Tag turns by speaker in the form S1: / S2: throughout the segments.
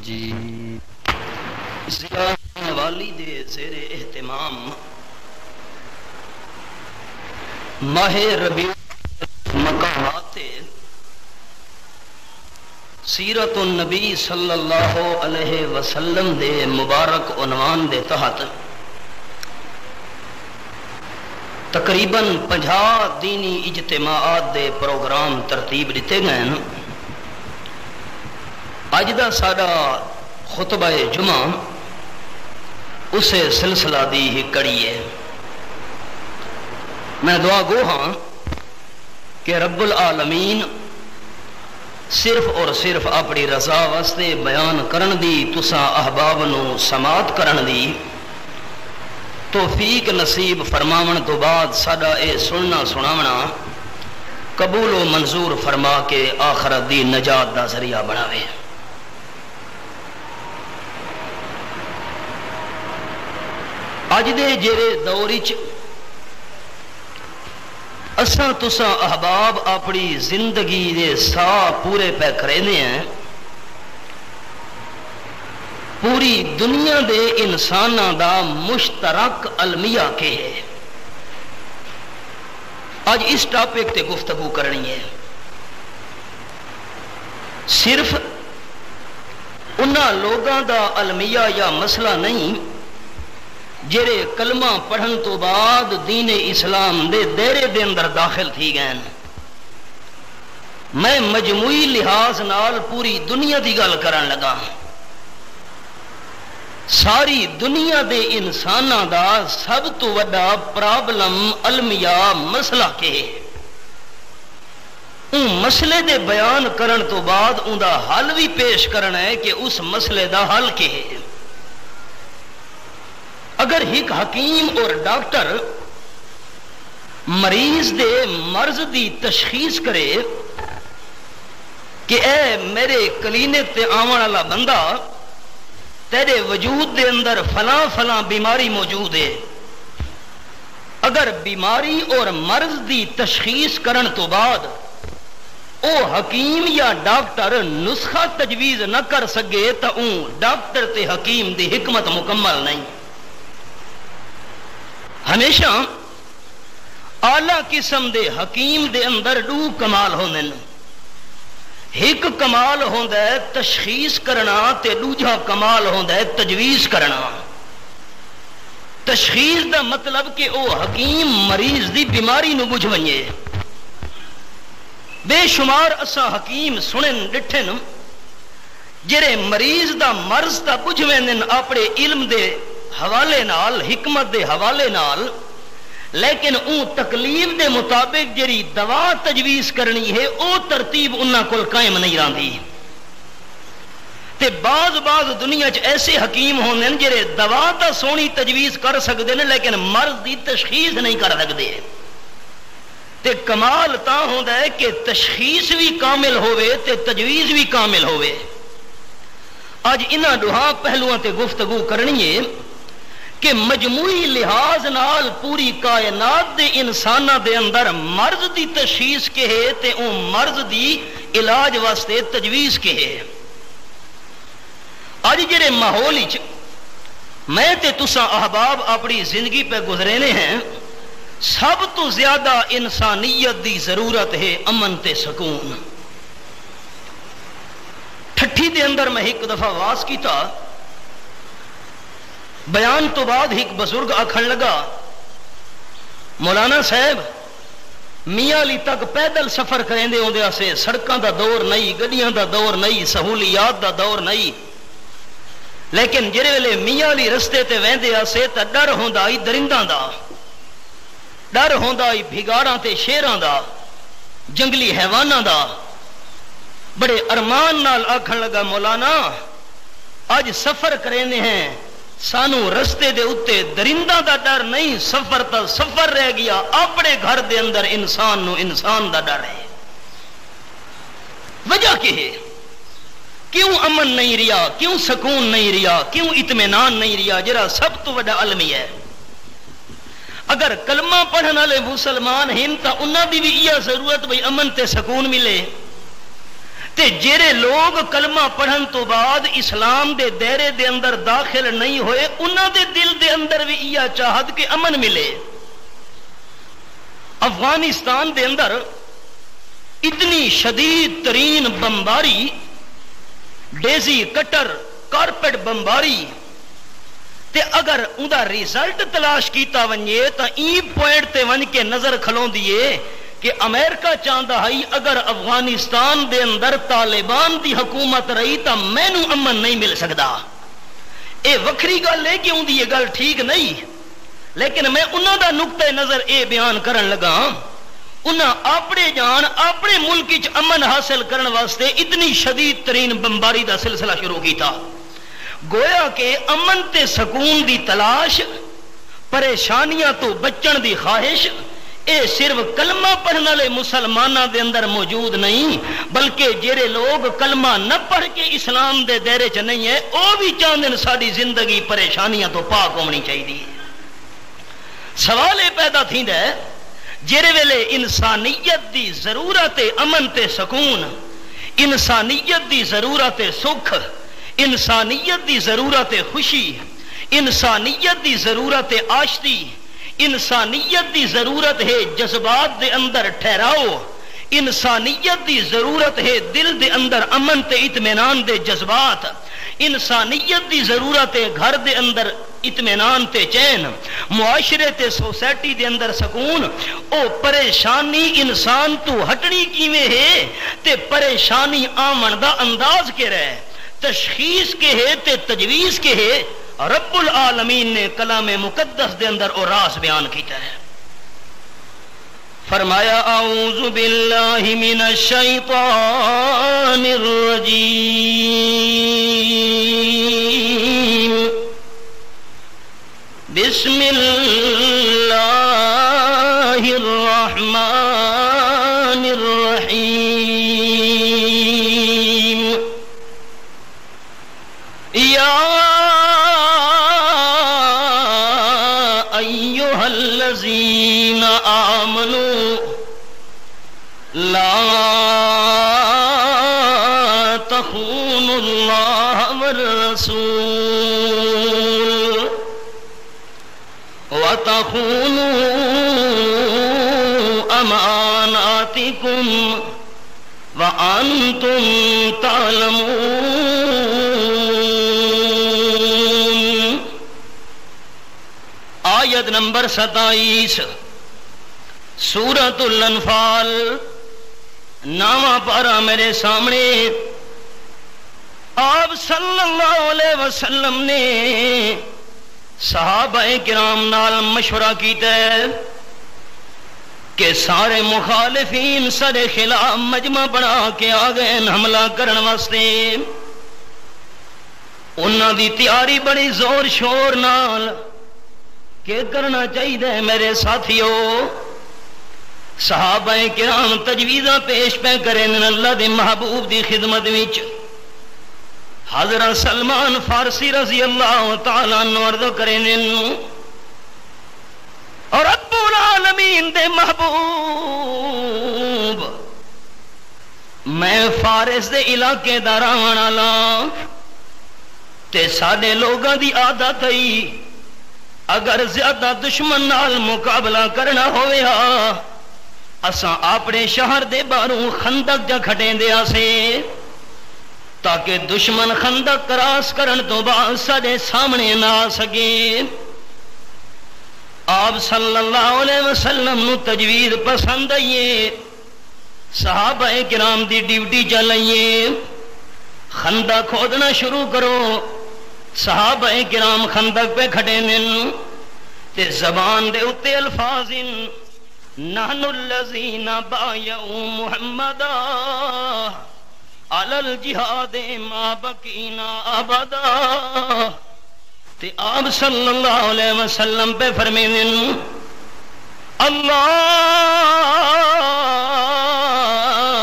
S1: جی ضیاء والی دے زیر اہتمام ماہ ربیع مقامات سیرت النبی صلی اللہ علیہ وسلم دے مبارک عنوان دے تحت تقریباً 50 دینی اجتماعات دے پروگرام ترتیب دیتے گئے ہیں۔ اج دا ساڈا خطبہ جمعہ اسے سلسلہ دی ہی کڑی ہے۔ میں دعا گو ہاں کہ رب العالمین صرف اور صرف اپنی رضا واسطے بیان کرن دی تساں احباب نو سماعت کرن دی توفیق نصیب فرماون تو بعد ساڈا اے سننا سناونا قبول و منظور فرما کے آخرت دی نجات دا ذریعہ بناوے۔ اج دے جڑے دور وچ اساں تساں احباب اپنی زندگی دے ساہ پورے پہ کریندے ہیں، پوری دنیا دے انساناں دا مشترک المیہ کے ہے۔ آج اس ٹاپک تے گفتگو کرنی ہے۔ صرف انہاں لوگاں دا المیہ یا مسئلہ نہیں جڑے کلمہ پڑھن تو بعد دین اسلام دے دائرے دے اندر داخل تھی گئے۔ میں مجموعی لحاظ نال پوری دنیا دی گل کرن لگا۔ ساری دنیا دے انساناں دا سب تو وڈا پرابلم المیہ مسئلہ کے ان مسئلے دے بیان کرن تو بعد ان دا حل بھی پیش کرنا ہے کہ اس مسئلے دا حل کے ہے۔ اگر ایک حکیم اور ڈاکٹر مریض دے مرض دی تشخیص کرے کہ اے میرے کلینک تے آون والا بندہ تیرے وجود دے اندر فلاں فلاں بیماری موجود ہے، اگر بیماری اور مرض دی تشخیص کرن تو بعد او حکیم یا ڈاکٹر نسخہ تجویز نہ کر سکے تو اون ڈاکٹر تے حکیم دی حکمت مکمل نہیں۔ ہمیشہ اعلیٰ قسم دے حکیم دے اندر دو کمال ہوندے ہیں۔ ایک کمال ہوندا ہے تشخیص کرنا تے دوجا کمال ہوندا ہے تجویز کرنا۔ تشخیص دا مطلب کہ او حکیم مریض دی بیماری نو بجھ ونجے۔ بے شمار اسا حکیم سنن ڈٹھن جڑے مریض دا مرض تا بجھ ویندن اپنے علم دے حوالے نال، حکمت دے حوالے نال، لیکن اون تکلیف دے مطابق جری دوا تجویز کرنی ہے او ترتیب انہاں کول قائم نہیں راندی۔ تے بعض دنیا چ ایسے حکیم ہوندے ہیں جڑے دوا تا سونی تجویز کر سکدے ہیں لیکن مرض دی تشخیص نہیں کر سکدے۔ تے کمال تا ہوندا ہے کہ تشخیص بھی کامل ہوئے تے تجویز بھی کامل ہوئے۔ آج انہاں دوہاں پہلوؤں تے گفتگو کرنی ہے کہ مجموعی لحاظ نال پوری کائنات دے انساناں دے اندر مرض دی تشخیص کے ہے تے اون مرض دی علاج واسطے تجویز کے ہے۔ آج جڑے ماحول وچ میں تے تساں احباب اپنی زندگی پہ گزرینے ہیں، سب تو زیادہ انسانیت دی ضرورت ہے امن تے سکون۔ ٹھٹھی دے اندر میں ایک دفعہ واز کیتا، بیان تو بعد ایک بزرگ آکھن لگا مولانا صاحب میاں علی تک پیدل سفر کریندے ہوندے اسے، سڑکاں دا دور نہیں، گڈیاں دا دور نہیں، سہولیات دا دور نہیں، لیکن جڑے ویلے میاں علی رستے تے ویندے اسے تے ڈر ہوندا ہی درنداں دا، ڈر ہوندا ہی بھگاڑاں تے شیراں دا، جنگلی حیواناں دا۔ بڑے ارمان نال آکھن لگا مولانا اج سفر کریندے ہیں، سانو رستے دے اتے درندہ دا ڈر نہیں، سفر تا سفر رہ گیا، اپنے گھر دے اندر انسان نو انسان دا ڈر ہے۔ وجہ کیا ہے؟ کیوں امن نہیں رہا، کیوں سکون نہیں رہا، کیوں اطمینان نہیں رہا؟ جرا سب تو بڑا علمی ہے۔ اگر کلمہ پڑھن والے مسلمان ہیں تو انہاں دی بھی یہ ضرورت بھئی امن تے سکون ملے، تے جڑے لوگ کلمہ پڑھن تو بعد اسلام دے دائرے دے اندر داخل نہیں ہوئے انہاں دے دل دے اندر بھی یہ چاہت کہ امن ملے. افغانستان دے اندر اتنی شدید ترین بمباری، ڈیزی کٹر کارپٹ بمباری، تے اگر اوندا ریزلٹ تلاش کیتا ونجے تا ای پوائنٹ تے ون کے نظر کھلون دیے کہ امریکہ چاہتا ہے اگر افغانستان دے اندر طالبان دی حکومت رہی تا مینوں امن نہیں مل سکتا. اے وکری گل ہے کہ اون دی یہ گل ٹھیک نہیں، لیکن میں انہاں دا نقطہ نظر اے بیان کرن لگا. انہاں اپنے جان اپنے ملک وچ امن حاصل کرن واسطے اتنی شدید ترین بمباری دا سلسلہ شروع کیتا. گویا کہ امن تے سکون دی تلاش، پریشانیاں تو بچن دی خواہش، اے صرف کلمہ پڑھنے والے مسلمانوں دے اندر موجود نہیں، بلکہ جڑے لوگ کلمہ نہ پڑھ کے اسلام دے دائرے چ نہیں ہے وہ بھی چاہتے ساری زندگی پریشانیاں تو پاک ہونی چاہیے. سوال یہ پیدا تھیندا ہے جڑے ویلے انسانیت دی ضرورت امن تے سکون، انسانیت دی ضرورت سکھ، انسانیت دی ضرورت خوشی، انسانیت دی ضرورت آشتی، انسانیت دی ضرورت ہے جذبات دے اندر ٹھہراؤ، انسانیت دی ضرورت ہے دل دے اندر امن تے اطمینان دے جذبات، انسانیت دی ضرورت ہے گھر دے اندر اطمینان تے چین، معاشرے تے سوسائٹی دے اندر سکون. او پریشانی انسان تو ہٹنی کیویں ہے تے پریشانی آمن دا انداز کے رہے، تشخیص کے ہے تے تجویز کے ہے. رب العالمین نے کلام مقدس دے اندر اور راز بیان کیتا ہے. فرمایا اعوذ باللہ من الشیطان الرجیم بسم اللہ الرحمن الرحیم یا ایھا الذین آمنوا لا تخونوا اللہ والرسول وتخونوا اماناتکم وانتم تعلمون. آیت نمبر 27 سورۃ الانفال، نامہ پارا میرے سامنے. آپ صلی اللہ علیہ وسلم نے صحابہ کرام نال مشورہ کیتا ہے کہ سارے مخالفین سارے خلاف مجمع بنا کے آ گئے حملہ کرن واسطے. انہاں دی تیاری بڑی زور شور نال کہ کرنا چاہیے میرے ساتھیو. صحابہ کرام تجویزاں پیش پہ کریں اللہ دے محبوب دی خدمت وچ. حضرت سلمان فارسی رضی اللہ تعالیٰ عنہ عرض کریں اور رب العالمین دے محبوب میں فارس دے علاقے دا رہن والا تے ساڈے لوگاں دی عادت ہے اگر زیادہ دشمن نال مقابلہ کرنا ہوئے اساں اپنے شہر دے باہروں خندق جا کھٹیندے آسے تاکہ دشمن خندق کراس کرن تو بعد ساڈے سامنے نہ آ سکے. آپ صلی اللہ علیہ وسلم نو تجویز پسند آئیے. صحابہ کرام دی ڈیوٹی چلائیے، خندق کھودنا شروع کرو. صحابہ کرام خندق پہ کھڑے نن تے زبان دے اتے الفاظ نحن الذین بایعوا محمدا علی الجہاد ما بقینا ابدا. تے آپ صلی اللہ علیہ وسلم پہ فرمائیں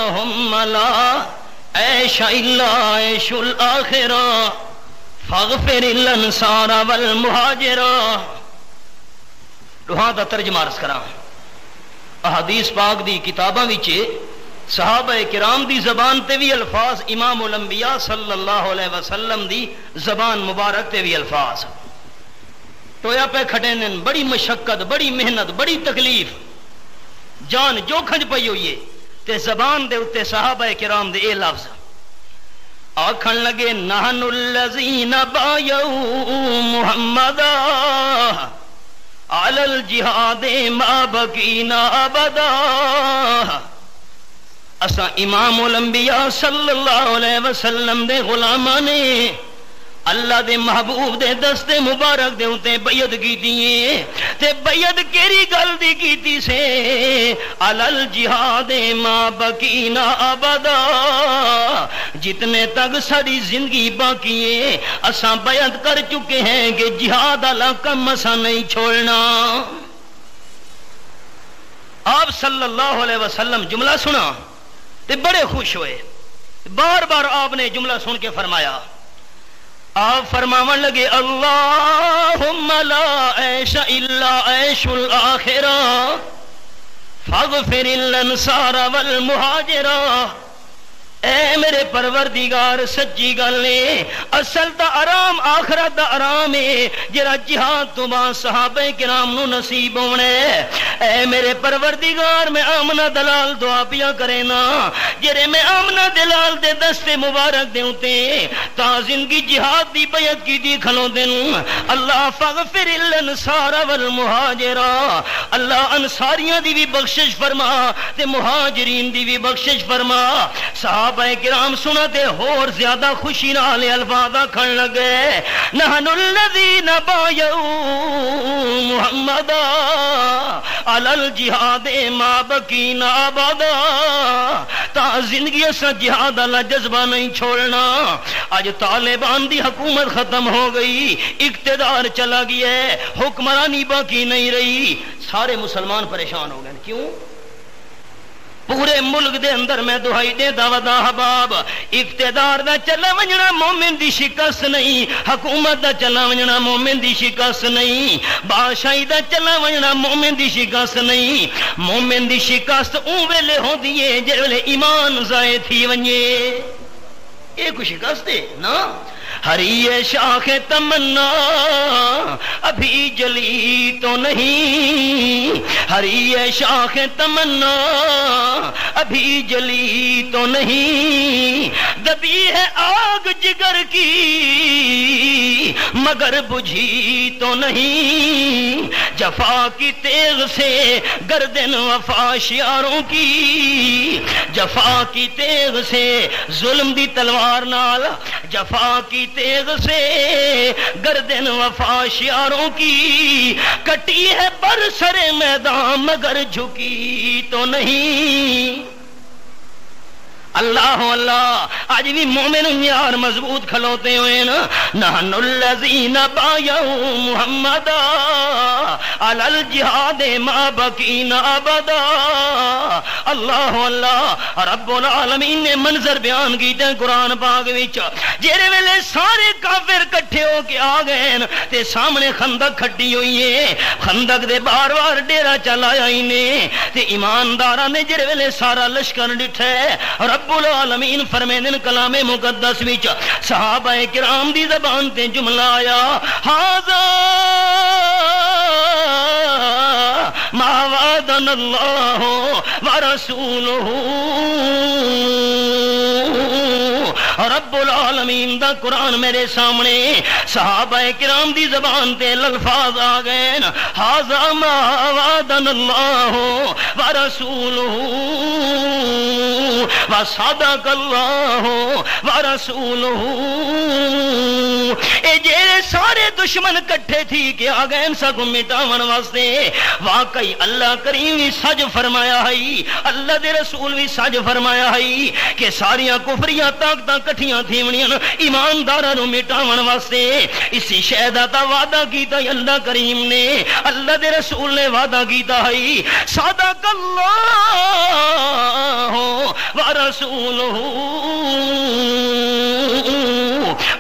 S1: اللہم لا عیش الا عیش الاخرہ فاغفر الانصار والمہاجرہ. دوہاں دا ترجمہ عرض کراں. احادیث پاک دی کتاباں وچ صحابہ کرام دی زبان تے بھی الفاظ، امام الانبیاء صلی اللہ علیہ وسلم دی زبان مبارک تے بھی الفاظ ٹویا پہ کھٹے نے، بڑی مشقت، بڑی محنت، بڑی تکلیف، جان جو کھنج پئی ہوئی ہے تے زبان دے اتے صحابہ کرام دے اے لفظ آکھن لگے نحن الذین بایعوا محمدا علی الجہاد ما بقینا ابدا۔ اساں امام الانبیاء صلی اللہ علیہ وسلم دے غلاماں نے اللہ دے محبوب دے دستے مبارک دے اتے بیعت کیتی ہے تے بیعت کیڑی گل دی کیتی سے علی الجہاد ما بقینا ابدا، جتنے تک ساری زندگی باقی ہے اساں بیعت کر چکے ہیں کہ جہاد والا کم اساں نہیں چھوڑنا۔ آپ صلی اللہ علیہ وسلم جملہ سنا تے بڑے خوش ہوئے، بار بار آپ نے جملہ سن کے فرمایا، آپ فرماون لگے اللہم لا عیش الا عیش الاخرہ فاغفر الانصار والمہاجرہ۔ اے میرے پروردگار سچی گل ہے، اصل دا آرام آخرت دا آرام ہے جڑا جہاد تو بعد صحابہ کرام نو نصیب ہونا ہے۔ اے میرے پروردگار میں آمنہ دلال دعا پیا کرے نا جڑے میں آمنہ دلال دے دستے مبارک دے ہوتے تا زندگی جہاد دی بیعت کی دی کھلو دن اللہ فاغفر الانصار والمہاجرہ، اللہ انصاریاں دی بھی بخشش فرما تے مہاجرین دی بھی بخشش فرما۔ صحابہ کرام سنتے اور زیادہ خوشی نال الفاظ کھڑ لگے نحن الذین بایعوا محمدا علی الجہاد ما بقینا ابدا، تا زندگی اسا جہاد والا جذبہ نہیں چھوڑنا۔ آج طالبان دی حکومت ختم ہو گئی، اقتدار چلا گیا ہے، حکمرانی باقی نہیں رہی، سارے مسلمان پریشان ہو گئے۔ کیوں؟ پورے ملک دے اندر میں دہائی دے دعوت احباب اقتدار دا چلا ونجنا مومن دی شکست نہیں، حکومت دا چلا ونجنا مومن دی شکست نہیں، بادشاہی دا چلا ونجنا مومن دی شکست نہیں۔ مومن دی شکست اون ویلے ہوندی ہے جے ویلے ایمان ضائع تھی ونجے، اے کوئی شکست ہے نا۔ ہری شاخ تمنا ابھی جلی تو نہیں، ہری شاخ تمنا ابھی جلی تو نہیں، دبی ہے آگ جگر کی مگر بجھی تو نہیں، جفا کی تیغ سے گردن وفا شیاروں کی، جفا کی تیغ سے ظلم دی تلوار نال، جفا کی تیغ سے گردن وفا شیاروں کی، کٹی ہے برسر میدان مگر جھکی تو نہیں۔ اللہ اللہ، آج بھی مومن یار مضبوط کھلوتے ہوئے نا نحن الذین بایعوا محمدا علی الجہاد ما بقینا ابدا۔ اللہ اللہ، رب العالمین نے منظر بیان کیتے قرآن پاک وچ جڑے ویلے سارے کافر کٹھے ہو کے آ گئے تے سامنے خندق کھڈی ہوئی ہے، خندق دے بار بار ڈیرا چلایا ہی نے تے ایمانداراں نے جڑے ویلے سارا لشکر ڈٹھا ہے، رب العالمین فرمیندن کلام مقدس وچ صحابہ کرام دی زبان تے جملہ آیا ھذا ما وعدنا اللہ ورسولہ۔ رب العالمین دا قرآن میرے سامنے صحابہ کرام دی زبان تے الفاظ آ گئے ھذا ما وعدنا اللہ ورسولہ وصدق اللہ ورسولہ۔ اے جڑے سارے دشمن کٹھے تھی کہ آ گئے سا کو مٹاون واسطے، واقعی اللہ کریم بھی سج فرمایا ہے، اللہ دے رسول بھی سج فرمایا ہے کہ ساریاں کفریاں طاقتاں کٹھیاں تھیونیاں ایمانداراں نو مٹاون واسطے۔ اسی شے دا تا وعدہ کیتا اللہ کریم نے، اللہ دے رسول نے وعدہ کیتا ہے صدق اللہ ورسولہ۔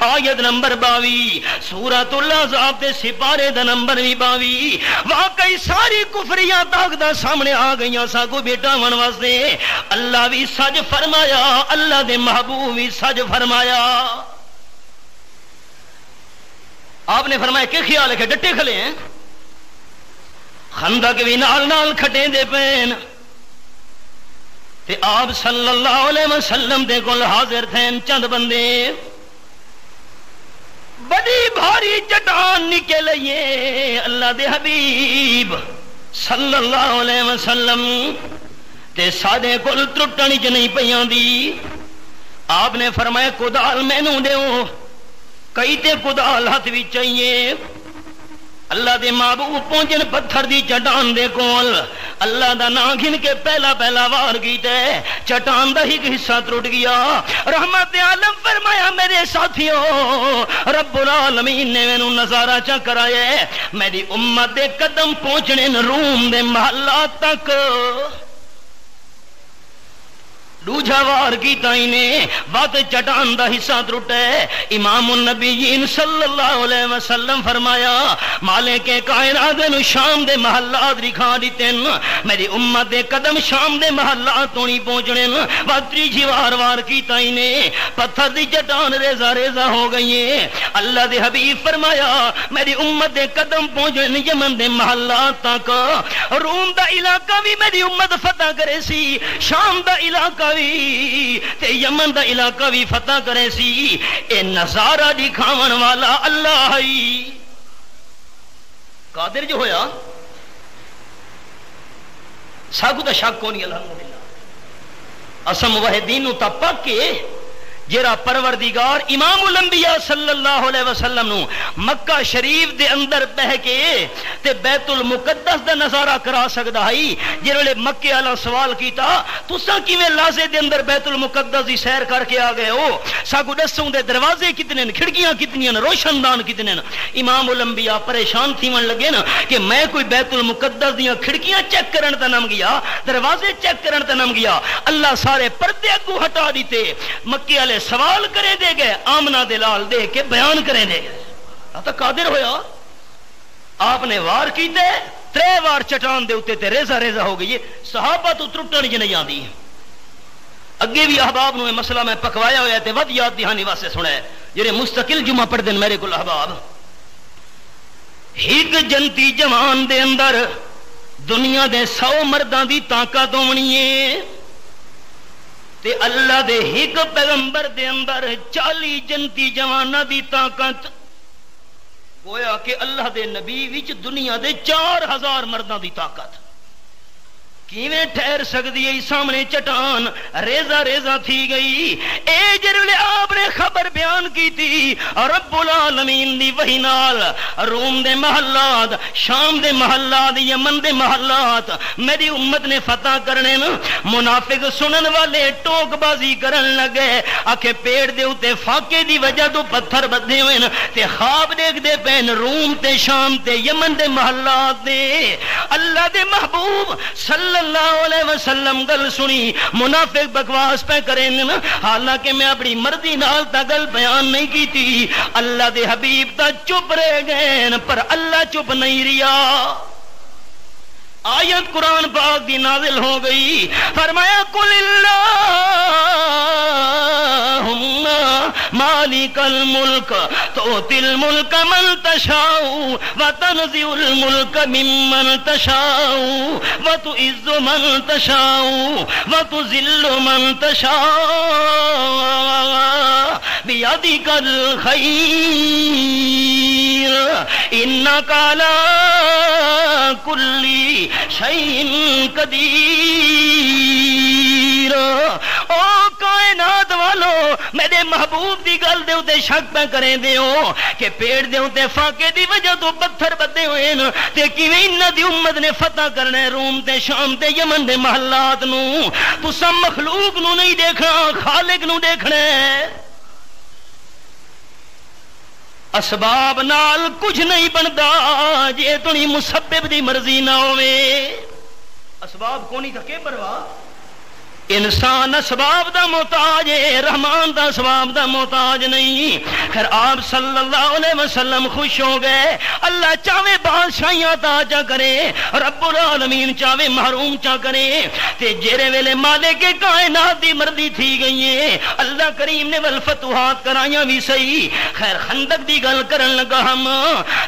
S1: آیت نمبر 22 سورۃ الاحزاب دے سپارے دا نمبر 22 واقعی ساری کفریاں طاقتاں سامنے آ گئیاں ساکو بیٹا من واسطے اللہ بھی سج فرمایا اللہ دے محبوب بھی سج فرمایا آپ نے فرمایا کہ خیال ہے کہ ڈٹے کھلے ہیں خندق بھی نال نال کھٹے دے پین تے آپ صلی اللہ علیہ وسلم دے کول حاضر تھے چند بندے بڑی بھاری چٹان نکلئے اللہ دے حبیب صلی اللہ علیہ وسلم تے سادے کول ٹرٹن چ نہیں پیاں دی آپ نے فرمایا کدال مینوں دیو کئی تے کدال ہاتھ بھی چاہیے اللہ دے محبوب پہنچن پتھر دی چٹان دے کول اللہ دا نام گھن کے پہلا پہلا وار کیتا ہے چٹان دا ہی حصہ ٹوٹ گیا رحمت عالم فرمایا میرے ساتھیوں رب العالمین نے مینوں نظارہ چا کرایا ہے میری امت دے قدم پہنچنے روم دے محلات تک دوجا وار کی تائیں نے بات چٹان دا حصہ ٹوٹا ہے امام النبیین صلی اللہ علیہ وسلم فرمایا مالک کائنات نو شام دے محلات دکھا دیتے میری امت دے قدم شام دے محلات تو نہیں پہنچنے باتری جی وار وار کی تائیں نے پتھر دی چٹان ریزہ ریزہ ہو گئی ہے اللہ دے حبیب فرمایا میری امت دے قدم پہنچنے یمن دے محلات تک روم دا علاقہ بھی میری امت فتح کرے سی شام دا علاقہ تے یمن دا علاقہ بھی فتح کرے سی اے نظارہ دکھاون والا اللہ ہی قادر جو ہویا ساکو دا شک کونی الحمدللہ اسم وحدین تا پکے جیرا پروردگار امام الانبیاء صلی اللہ علیہ وسلم نو مکہ شریف دے اندر بہ کے تے بیت المقدس دا نظارہ کرا سکدا ہے جڑے مکے والا سوال کیتا تساں کیویں لازے دے اندر بیت المقدس دی سیر کر کے آ گئے ہو ساکو دسوں دے دروازے کتنے نے کھڑکیاں کتنی نے روشن دان کتنے نے امام الانبیاء پریشان تھیون لگے نا کہ میں کوئی بیت المقدس دیاں کھڑکیاں چیک کرن تے نم گیا دروازے چیک کرن تے نم گیا اللہ سارے پردے اگوں ہٹا دیتے مکے والے سوال کرے دے گئے آمنہ دلال دے کے بیان کرے دے گئے آتا قادر ہویا آپ نے وار کی تے 3 وار چٹان دے ہوتے تے ریزہ ریزہ ہو گئی صحابہ تو ترٹن جی نہیں آدھی اگے بھی احباب نو مسئلہ میں پکوایا ہویا تے ود یاد دہانی واسے سنا ہے جڑے مستقل جمعہ پڑھ دن میرے کل احباب ایک جنتی جوان دے اندر دنیا دے 100 مرداں دی طاقت ہونی ہے تے اللہ دے ایک پیغمبر دے اندر 40 جنتی جواناں دی طاقت گویا کہ اللہ دے نبی وچ دنیا دے 4000 مرداں دی طاقت کیویں ٹھہر سکتی ہے سامنے چٹان ریزہ ریزہ تھی گئی اے جرلے آپ نے خبر بیان کی تھی رب العالمین دی وحی نال روم دے محلات شام دے محلات یمن دے محلات میری امت نے فتح کرنے منافق سنن والے ٹوک بازی کرن لگے آکھے پیڑ دے اوتے فاقے دی وجہ تو پتھر بدھے ہوئے تے خواب دیکھ دے پین روم تے شام تے یمن دے محلات دے اللہ دے محبوب صلی اللہ علیہ وسلم گل سنی منافق بکواس پہ کریں نا حالانکہ میں اپنی مرضی نال تا گل بیان نہیں کی تھی اللہ دے حبیب تا چپ رہ گئے پر اللہ چپ نہیں ریا آیت قرآن پاک دی نازل ہو گئی فرمایا قل اللہم مالک الملک تؤتی الملک من تشاء وتنزع الملک ممن تشاء وتعز من تشاء وتذل من تشاء بیدک الخیر انک علی کل شیء قدیر او کائنات والو میرے محبوب دی گل دے اوتے شک پہ کریں دیو کہ پیڑ دے اوتے فاقے دی وجہ تو پتھر بدے ہوئے نا تے کیویں انہاں دی امت نے فتح کرنا روم تے شام تے یمن دے محلات نو تساں مخلوق نو نہیں دیکھنا خالق نو دیکھنا ہے اسباب نال کچھ نہیں بندا جے تنی مسبب دی مرضی نہ ہوئے اسباب کونی تھکے پرواہ انسان اسباب دا محتاج ہے، رحمان دا اسباب دا محتاج نہیں۔ پھر آپ صلی اللہ علیہ وسلم خوش ہو گئے۔ اللہ چاہے بادشاہیاں عطا چا کرے، رب العالمین چاہے محروم چا کرے، تے جیرے ویلے مالک کائنات دی مرضی تھی گئی ہے، اللہ کریم نے والفتوحات کرائیاں بھی صحیح۔ خیر خندق دی گل کرن لگا ہم،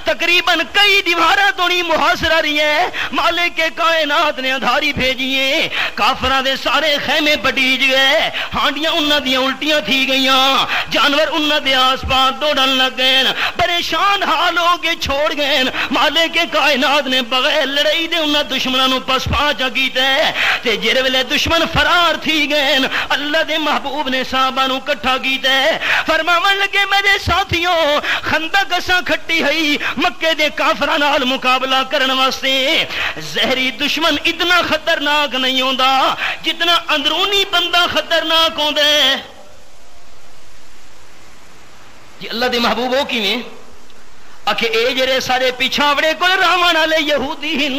S1: تقریباً کئی دیواراں توڑی محاصرہ رہی ہے، مالک کائنات نے ادھاری بھیجیے، کافراں دے سارے خیمے پٹیج گئے، ہانڈیاں انہاں دیاں الٹیاں تھی گئیاں، جانور انہاں دے آس پاس دوڑن لگ گئے، پریشان حال ہو کے چھوڑ گئے۔ مالک کائنات نے بغیر لڑائی دے انہاں دشمناں نو پس پا چا کیتا ہے، تے جڑے ویلے دشمن فرار تھی گئے، اللہ دے محبوب نے صحابہ نو اکٹھا کیتا ہے، فرماون لگے میرے ساتھیوں خندق اساں کھٹی ہئی مکے دے کافراں نال مقابلہ کرن واسطے۔ زہری دشمن اتنا خطرناک نہیں ہوندا جتنا اندرونی بندہ خطرناک ہوندا ہے۔ جی اللہ دے محبوب ہو کیویں اکھے اے جڑے سارے پیچھاوڑے کول راون والے یہودی ہن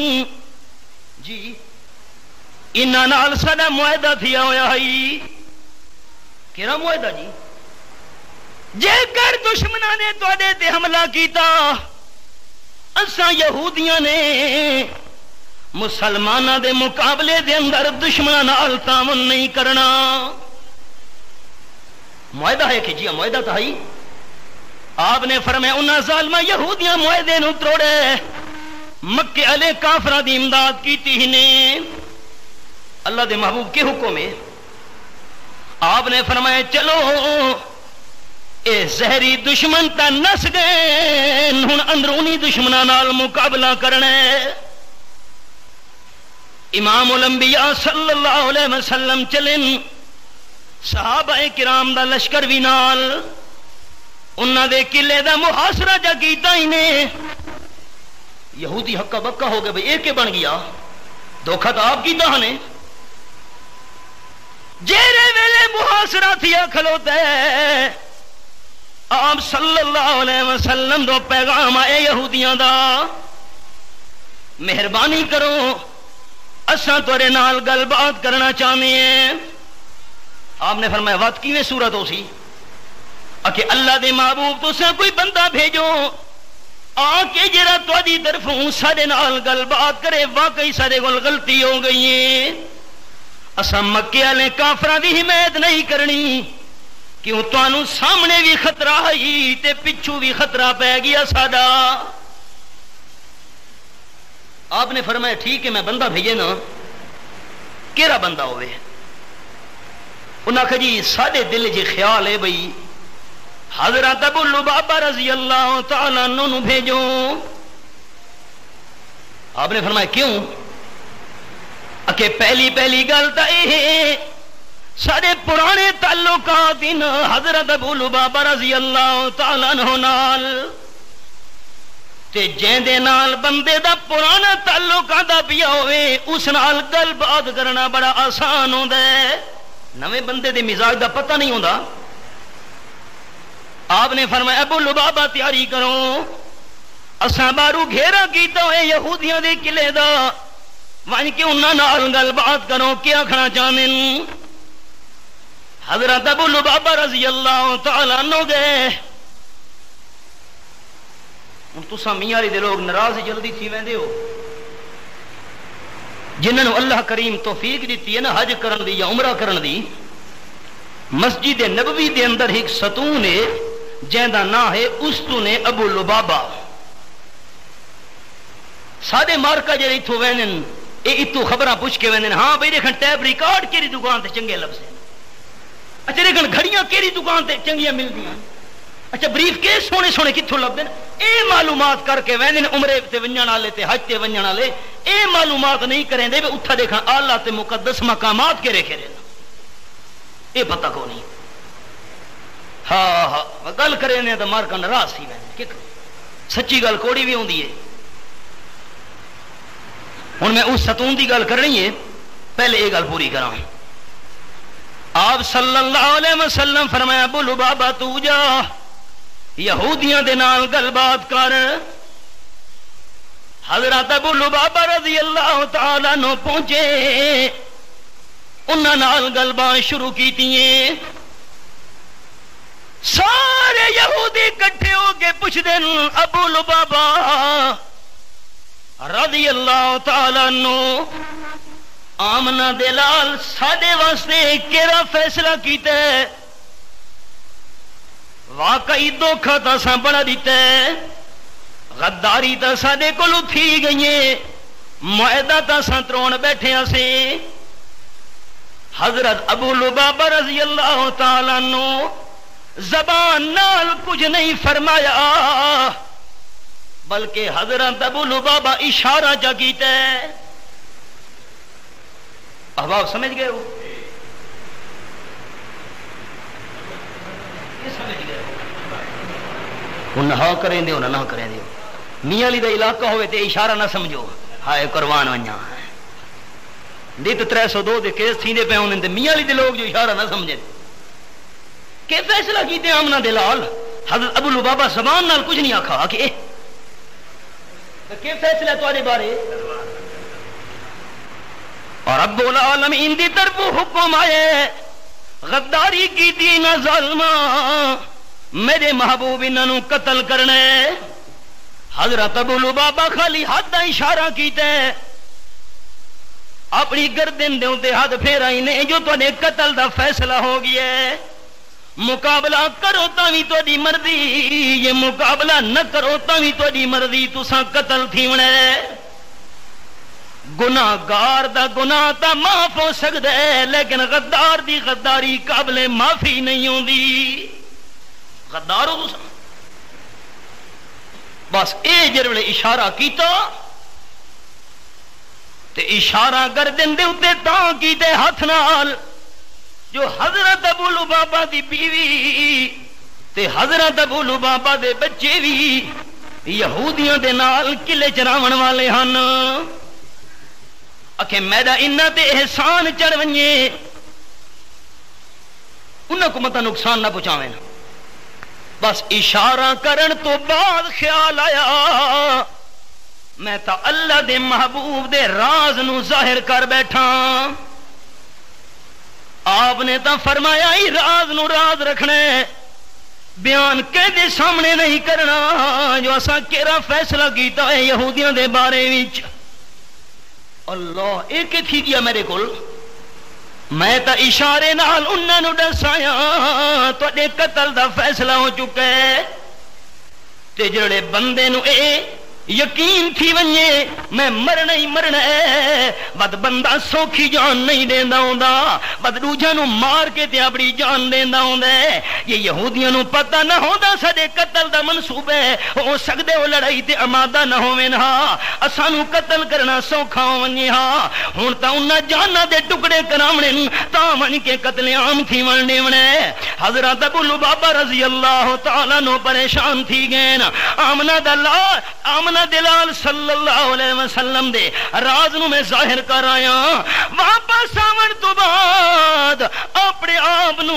S1: جی، انہاں نال ساڈا معاہدہ تھیا ہویا ہے۔ کیڑا معاہدہ جی؟ جے کر دشمناں نے تواڈے تے حملہ کیتا، اساں یہودیاں نے مسلماناں دے مقابلے دے اندر دشمناں نال تعاون نہیں کرنا۔ معاہدہ ہے کہ جی معاہدہ تو ہے۔ آپ نے فرمایا انہاں ظالماں یہودیاں معاہدے نو توڑے، مکے والے کافراں دی امداد کیتی ہی نے۔ اللہ دے محبوب کے حکم ہے، آپ نے فرمایا چلو اے زہری دشمن تا نس گئے، ہن اندرونی دشمناں نال مقابلہ کرنا ہے۔ امام الانبیاء صلی اللہ علیہ وسلم چلن، صحابہ کرام دا لشکر بھی نال، انہاں دے قلعے دا محاصرہ جا کیتا ہی نے۔ یہودی ہکا بکا ہو گئے بھئی ایک بن گیا، دھوکھا تو آپ کیتا نے۔ جیرے ویلے محاصرہ تھیا کھلوتا ہے، آپ صلی اللہ علیہ وسلم دو پیغام آئے یہودیاں دا، مہربانی کرو اساں تورے نال گل بات کرنا چاہتے ہیں۔ آپ نے فرمایا وقت کیویں صورت ہو سی؟ کہ اللہ دے محبوب تساں کوئی بندہ بھیجو آ کے جڑا تہاڈی طرفوں ساڈے نال گل بات کرے، واقعی ساڈے کول غلطی ہو گئی ہے، اساں مکے والے کافراں دی حمایت نہیں کرنی، کیوں تانوں سامنے بھی خطرہ ہے تے پچھوں بھی خطرہ پہ گیا ساڈا۔ آپ نے فرمایا ٹھیک ہے میں بندہ بھیجے نا، کیڑا بندہ ہوئے؟ انہاں کہا جی ساڈے دل جی خیال ہے بھئی حضرت ابو لبابہ رضی اللہ تعالیٰ عنہ نو بھیجو۔ آپ نے فرمایا کیوں؟ کہ پہلی گل تو یہ سارے پرانے تعلقات ان حضرت ابو لبابہ رضی اللہ تعالیٰ عنہ نال، تے جیندے نال بندے دا پرانا تعلق آدھا پیا ہوئے اس نال گل بات کرنا بڑا آسان ہوندا ہے، نویں بندے دے مزاج دا پتہ نہیں ہوندا۔ آپ نے فرمایا ابو لبابہ تیاری کرو، اساں بارو گھیرا کیتا ہوئے یہودیاں دے قلعے دا، وان کے انہاں نال گل بات کرو، کیا کھنا چاہندے ہیں؟ حضرت ابو لبابہ رضی اللہ تعالیٰ عنہ گئے۔ ہن تساں میاں دے لوگ ناراض جلدی تھی ویندے ہو، جنہاں نوں اللہ کریم توفیق دیتی ہے نا حج کرن دی یا عمرہ کرن دی، مسجد نبوی دے اندر ایک ستون ہے جیندا نام ہے استون ابو لبابہ۔ ساڈے مارکا جڑے اتھوں وینن اے اتو خبراں پوچھ کے وینن، ہاں بھئی دیکھن ٹیپ ریکارڈ کیڑی دکان تے چنگے لفظ ہیں، اچھا دیکھن گھڑیاں کیڑی دکان تے چنگیاں ملدیاں، اچھا بریف کیس سونے سونے کتھوں لبدے، اے معلومات کر کے وینن عمرے تے ونجن والے تے حج تے ونجن والے اے معلومات نہیں کریں دے، اتھا دیکھن اعلیٰ تے مقدس مقامات کے رکھے رہنا، اے پتہ کو نہیں۔ ہاں گل کرے نے تو مارکا ناراض تھی وین، سچی گل کوڑی بھی ہوندی ہے۔ ہن میں اس ستون دی گل کرنی ہے، پہلے یہ گل پوری کراں۔ آپ صلی اللہ علیہ وسلم فرمایا ابو لبابہ تو جا یہودیاں دے نال گل بات کر۔ حضرت ابو لبابہ رضی اللہ تعالیٰ عنہ پہنچے، انہاں نال گل بات شروع کیتیاں. سارے یہودی کٹھے ہو کے پوچھتے ہیں ابو لبابا رضی اللہ تعالی عنہ آمنہ دے لال ساڈے واسطے کیڑا فیصلہ کیتا ہے؟ واقعی دھوکھا تا سا بڑا دیتا ہے، غداری تا ساڈے کولوں تھی گئی ہے، معاہدہ تا سا ترون بیٹھے سے. حضرت ابو لبابہ رضی اللہ تعالی عنہ زبان نال کچھ نہیں فرمایا، بلکہ حضرت ابو لبابہ اشارہ جا کیتا ہے. احباب سمجھ گئے ہو؟ سمجھ گئے ہو؟ نہ کریں دے نہ کریں دے. میاں علی دا علاقہ ہوئے تے اشارہ نہ سمجھو، ہائے قربان ونجا دیت 302 دے کیس تھیندے پے ہوندے تے میاں علی دے لوگ جو اشارہ نہ سمجھے کہ فیصلہ کیتے آمنہ دے لال. حضرت ابو لبابہ زبان نال کچھ نہیں آکھا کہ فیصلہ تواڈے بارے اور رب العالمین دی طرف حکم آئے غداری کی دی نہ ظالما میرے محبوب انہوں قتل کرنے. حضرت ابو لبابہ خالی ہاتھ دا اشارہ کیتے اپنی گردن دے اونتے ہاتھ پھیرائی نے جو تواڈے قتل دا فیصلہ ہو گیا ہے. مقابلہ کرو تاوی تواڈی مرضی، یہ مقابلہ نہ کرو تاوی تواڈی مرضی، تساں قتل تھیونا ہے. گناہگار دا گناہ تا معاف ہو سکدا ہے لیکن غدار دی غداری قابل معافی نہیں ہوندی. غدار ہو تساں بس اے جڑے اشارہ کیتا تے اشارہ گردن دے اوتے تاں کیتے ہاتھ نال جو حضرت ابو لبابہ دی بیوی تے حضرت ابو لبابہ دے بچے بھی یہودیاں دے نال قلعے چراون والے ہن. اکھے میرا انہاں تے احسان چڑھ ونجے انہاں کو متا نقصان نہ پہنچاویں. بس اشارہ کرن تو بعد خیال آیا میں تا اللہ دے محبوب دے راز نو ظاہر کر بیٹھا. آپ نے تا فرمایا ہی راز نو راز رکھنے، بیان کہدے سامنے نہیں کرنا جو اسا کیڑا فیصلہ کیتا ہے یہودیاں دے بارے وچ. اللہ ایک تھی گیا میرے کول، میں تا اشارے نال انہاں نو دسایا تواڈے قتل دا فیصلہ ہو چکا ہے. تے جڑے بندے نو اے یقین تھی ونجے میں مرنا ہی مرنا ہے، بد بندہ سوکھی جان نہیں دیندا ہوندا، بد دوجھا نو مار کے تے اپنی جان دیندا ہوندا ہے. یہ یہودیاں نو پتہ نہ ہوندا ساڈے قتل دا منصوبہ ہے، ہو سکدے او لڑائی تے آمادہ نہ ہوویں ہاں اساں نو قتل کرنا سوکھا ہونجے ہاں. ہن تا انہاں جاناں دے ٹکڑے کراونے تاں ون کے قتل عام تھی ون دیونے. حضرت ابو لبابہ رضی اللہ تعالی عنہ پریشان تھی گئے نا. آمنہ دلال صلی اللہ علیہ وسلم دے راز نو میں ظاہر کر آیا. واپس آون تو بعد اپنے آپ نو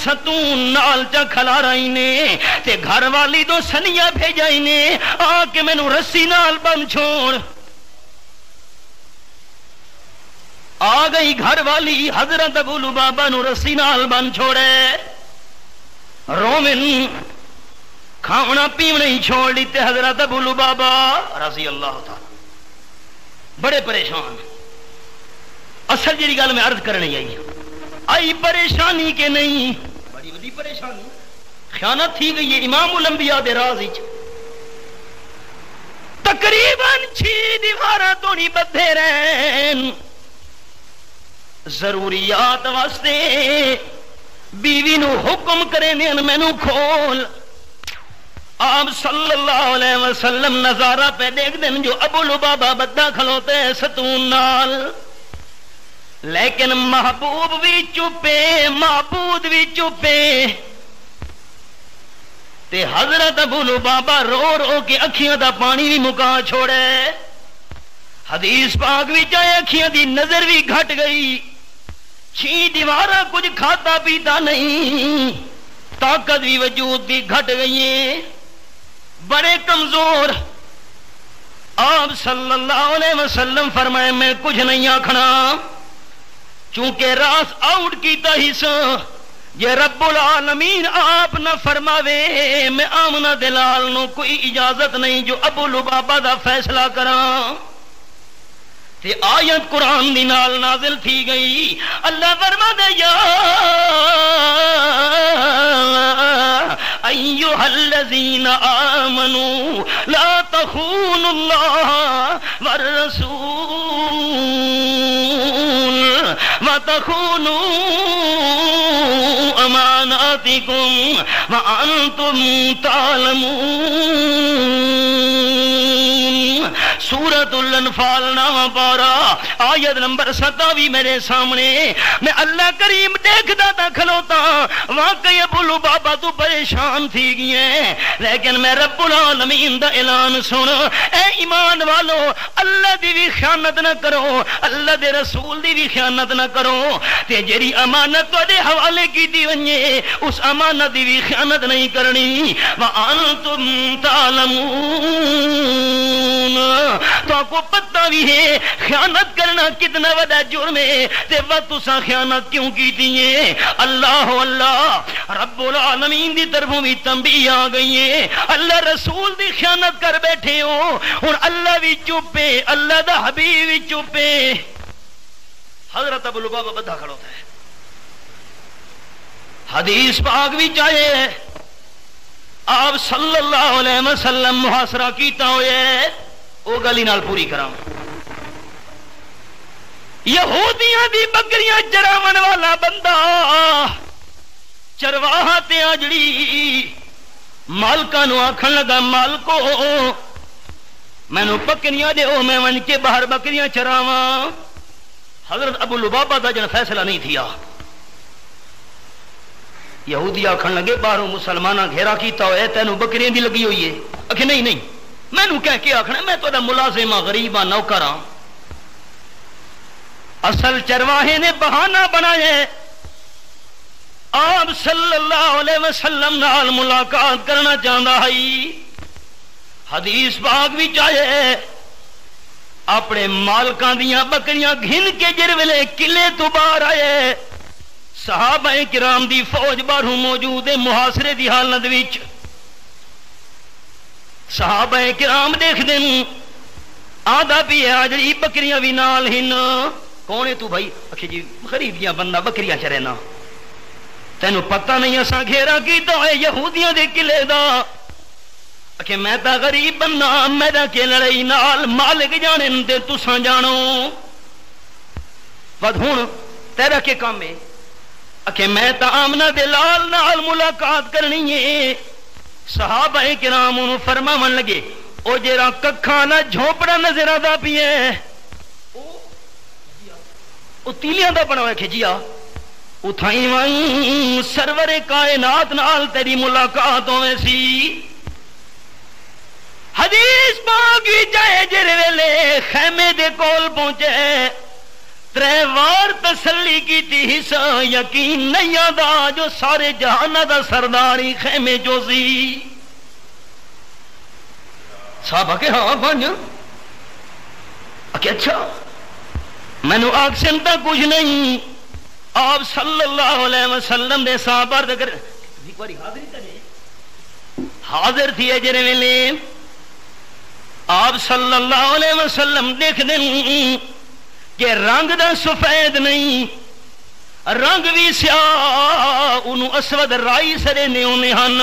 S1: ستون نال چا کھلا رہی نے تے گھر والی تو سنیا بھیجائی نے آ کے مینوں رسی نال بن چھوڑ. آ گئی گھر والی حضرت ابو لبابہ نو رسی نال بن چھوڑے. رومن کھاونا پیونا ہی چھوڑ دیتے حضرت ابو لبابہ رضی اللہ تعالی بڑے پریشان. اصل جی گل میں عرض کرنے آئی پریشانی کے نہیں بڑی بڑی پریشانی خیانت تھی گئی ہے امام الانبیاء دے راز وچ. تقریباً 6 دیواراں تو نہیں بدھے رہن ضروریات واسطے بیوی نو حکم کرے دین مینوں کھول. آپ صلی اللہ علیہ وسلم نظارہ پہ دیکھ دیں جو ابو لبابہ بدہ کھلوتے ستون نال، لیکن محبوب بھی چپے معبود بھی چپے. تے حضرت ابو لبابہ رو رو کے اکھیاں دا پانی بھی مکا چھوڑے. حدیث پاک بھی جائے اکھیاں دی نظر بھی گھٹ گئی. 6 دیوارہ کچھ کھاتا پیتا نہیں، طاقت بھی وجود بھی گھٹ گئی ہے، بڑے کمزور. آپ صلی اللہ علیہ وسلم فرمائے میں کچھ نہیں آکھنا، چونکہ راس آؤٹ کیتا ہی سا یہ رب العالمین آپ نہ فرماوے میں آمنہ دلال نو کوئی اجازت نہیں جو ابو لبابہ دا فیصلہ کراں تے آیت قرآن دی نال نازل تھی گئی اللہ فرما دے یا ایھا الذین آمنوا لا تخونوا اللہ والرسول وتخونوا اماناتکم وانتم تعلمون سورۃ الانفال نامہ پارا آیت نمبر 27 میرے سامنے میں اللہ کریم دیکھتا تھا کھلوتا واقعی ابو لبابہ تو پریشان تھی گئے لیکن میں رب العالمین دا اعلان سن اے ایمان والو اللہ دی بھی خیانت نہ کرو اللہ دے رسول دی بھی خیانت نہ کرو تے جیڑی امانت تواڈے حوالے کیتی ونجے اس امانت دی بھی خیانت نہیں کرنی وانتم تعلمون تو کو پتہ بھی ہے خیانت کرنا کتنا بڑا جرم ہے تے وقت تساں خیانت کیوں کیتی ہے اللہ اللہ رب العالمین دی طرفوں بھی تنبیہ آ گئی ہے اللہ رسول دی خیانت کر بیٹھے ہو اور اللہ بھی چپے اللہ دا حبیب بھی چپے حضرت ابو لبابہ بدھا کھڑا ہوتا ہے حدیث پاک بھی چاہے آپ صلی اللہ علیہ وسلم محاصرہ کیتا ہوئے او گلی نال پوری کراں یہودیاں دی بکریاں چراون والا بندہ چرواہا تے اجڑی مالکاں نو آکھن لگا مالکو مینوں بکریاں دیو میں ون کے باہر بکریاں چراواں حضرت ابو لبابہ دا جن فیصلہ نہیں تھیا یہودی آکھن لگے باہروں مسلماناں گھیرا کیتا ہوئے تینوں بکریاں دی لگی ہوئی ہے آکھے نہیں نہیں مینوں کہہ کے آکھنا میں تہاڈا ملازم ہاں غریب ہاں نوکر ہاں اصل چرواہے نے بہانہ بنایا آپ صلی اللہ علیہ وسلم نال ملاقات کرنا چاہتا ہے حدیث پاک بھی چاہے اپنے مالکاں دیاں بکریاں گھن کے جر ویلے قلعے تو باہر آئے صحابہ کرام دی فوج باہروں موجود ہے محاصرے دی حالت وچ صحابہ کرام دیکھ دیں آدھا بھی ہے آجڑی بکریاں بھی نال ہن کون ہے تو بھائی اکھے جی غریب جیاں بندہ بکریاں چرے نا تینوں پتہ نہیں اساں گھیرا کیتا ہے یہودیاں دے قلعے دا اکھے میں تا غریب بندہ میرا کے لڑائی نال مالک جانن تے تساں جانو ود ہن تیرا کے کام ہے اکھے میں تا آمنہ دلال نال ملاقات کرنی ہے صحابہ کرام انہوں فرماون لگے او جیرا ککھانا جھوپڑا نظر آدھا پیے او تیلیاں دا بنا ہوئے کھجیا اتھائی وائیں سرور کائنات نال تیری ملاقات ہوئے سی حدیث پاک بھی جائے جر ویلے خیمے دے کول پہنچے ترے وار تسلی کی تھی حصہ یقین نہیں آدھا جو سارے جہانہ دا سرداری خیمے جو سی صحابہ کہ ہاں بھانج کہ اچھا میں نے آگ سنتا کچھ نہیں آپ صلی اللہ علیہ وسلم نے صحابہ دکر ایک باری حاضری کرے حاضر تھی اجرے ویلے آپ صلی اللہ علیہ وسلم دیکھ دیں کہ رنگ دا سفید نہیں رنگ بھی سیاہ انہوں اسود رائی سرے نیونے ہن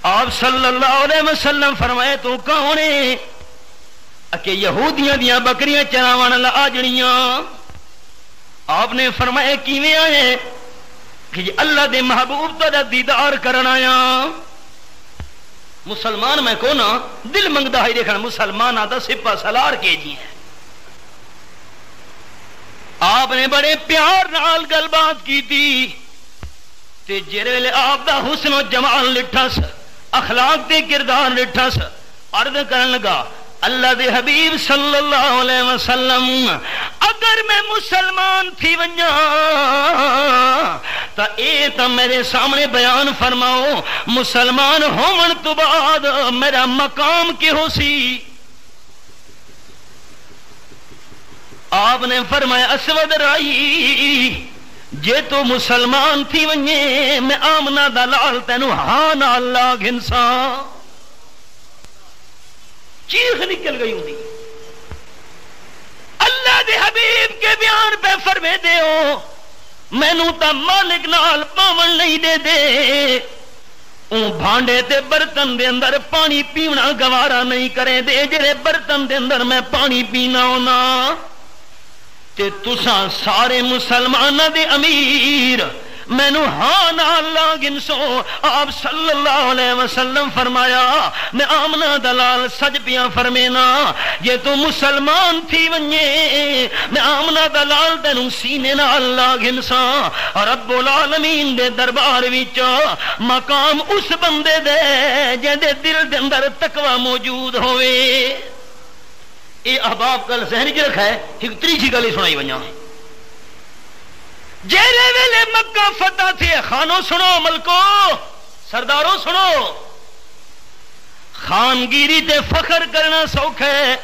S1: آپ صلی اللہ علیہ وسلم فرمائے تو کہونے کہ یہودیاں دیاں بکریاں چراوان آجڑیاں آپ نے فرمائے کیویں آئے کہ اللہ دے محبوب تو دیدار کرنا آیا مسلمان میں کو نا دل منگتا ہے دیکھنا مسلمان آتا سپا سلار کے جی ہے آپ نے بڑے پیار نال گل بات کی تھی تے جرے ویلے آپ دا حسن و جمال لٹھا سا اخلاق دے کردار لٹھا سا عرض کرن لگا اللہ دے حبیب صلی اللہ علیہ وسلم اگر میں مسلمان تھی ونجا تا اے تا میرے سامنے بیان فرماؤ مسلمان ہون تو بعد میرا مقام کی ہو سی آپ نے فرمایا اسود رائی جے تو مسلمان تھی ونجے میں آمنہ دا لال تینو ہاں نال لاگ انسان چیخ نکل گئی ہوں دی اللہ دے حبیب کے بیان پہ فرمے دے ہو میں نو تا مالک نال پاون نہیں دے دے اون بھانڈے تے برتن دے اندر پانی پیونا گوارا نہیں کرے دے جڑے برتن دے اندر میں پانی پینا ہونا تے تساں سارے مسلمانہ دے امیر میں نو ہاں نال لاگن سو آپ صلی اللہ علیہ وسلم فرمایا میں آمنہ دلال سج پیاں فرمینا یہ تو مسلمان تھی ونجے میں آمنہ دلال تینوں سینے نال لاگن سا رب العالمین دے دربار وچ مقام اس بندے دے جے دل دے اندر تقوی موجود ہوئے اے احباب کل ذہن چ رکھا ہے ایک تریجی گل سنائی ونجا جیرے ویلے مکہ فتح تھے خانوں سنو ملکو سرداروں سنو خانگیری تے فخر کرنا سوکھ ہے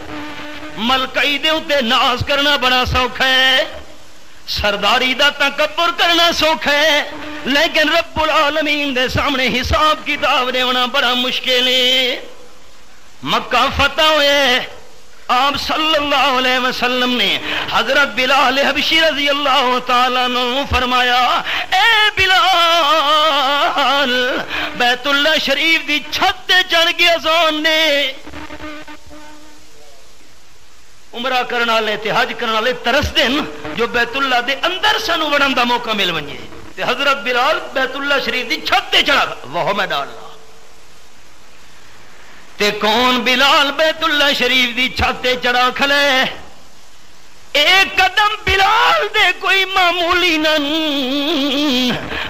S1: ملکائی دے اتے ناز کرنا بڑا سوکھ ہے سرداری دا تکبر کرنا سوکھ ہے لیکن رب العالمین دے سامنے حساب کتاب دیونا بڑا مشکل ہے مکہ فتح ہوئے آپ صلی اللہ علیہ وسلم نے حضرت بلال حبشی رضی اللہ تعالیٰ عنہ فرمایا اے بلال بیت اللہ شریف دی چھت تے چڑھ کے اذان نے عمرہ کرنا والے تے حج کرنا والے ترس دن جو بیت اللہ دے اندر سانو وڑن دا موقع مل ونجے تے حضرت بلال بیت اللہ شریف دی چھت تے چڑھا وہ میں ڈالنا تے کون بلال بیت اللہ شریف دی چھتے چڑھا کھلے ایک قدم بلال دے کوئی معمولی نن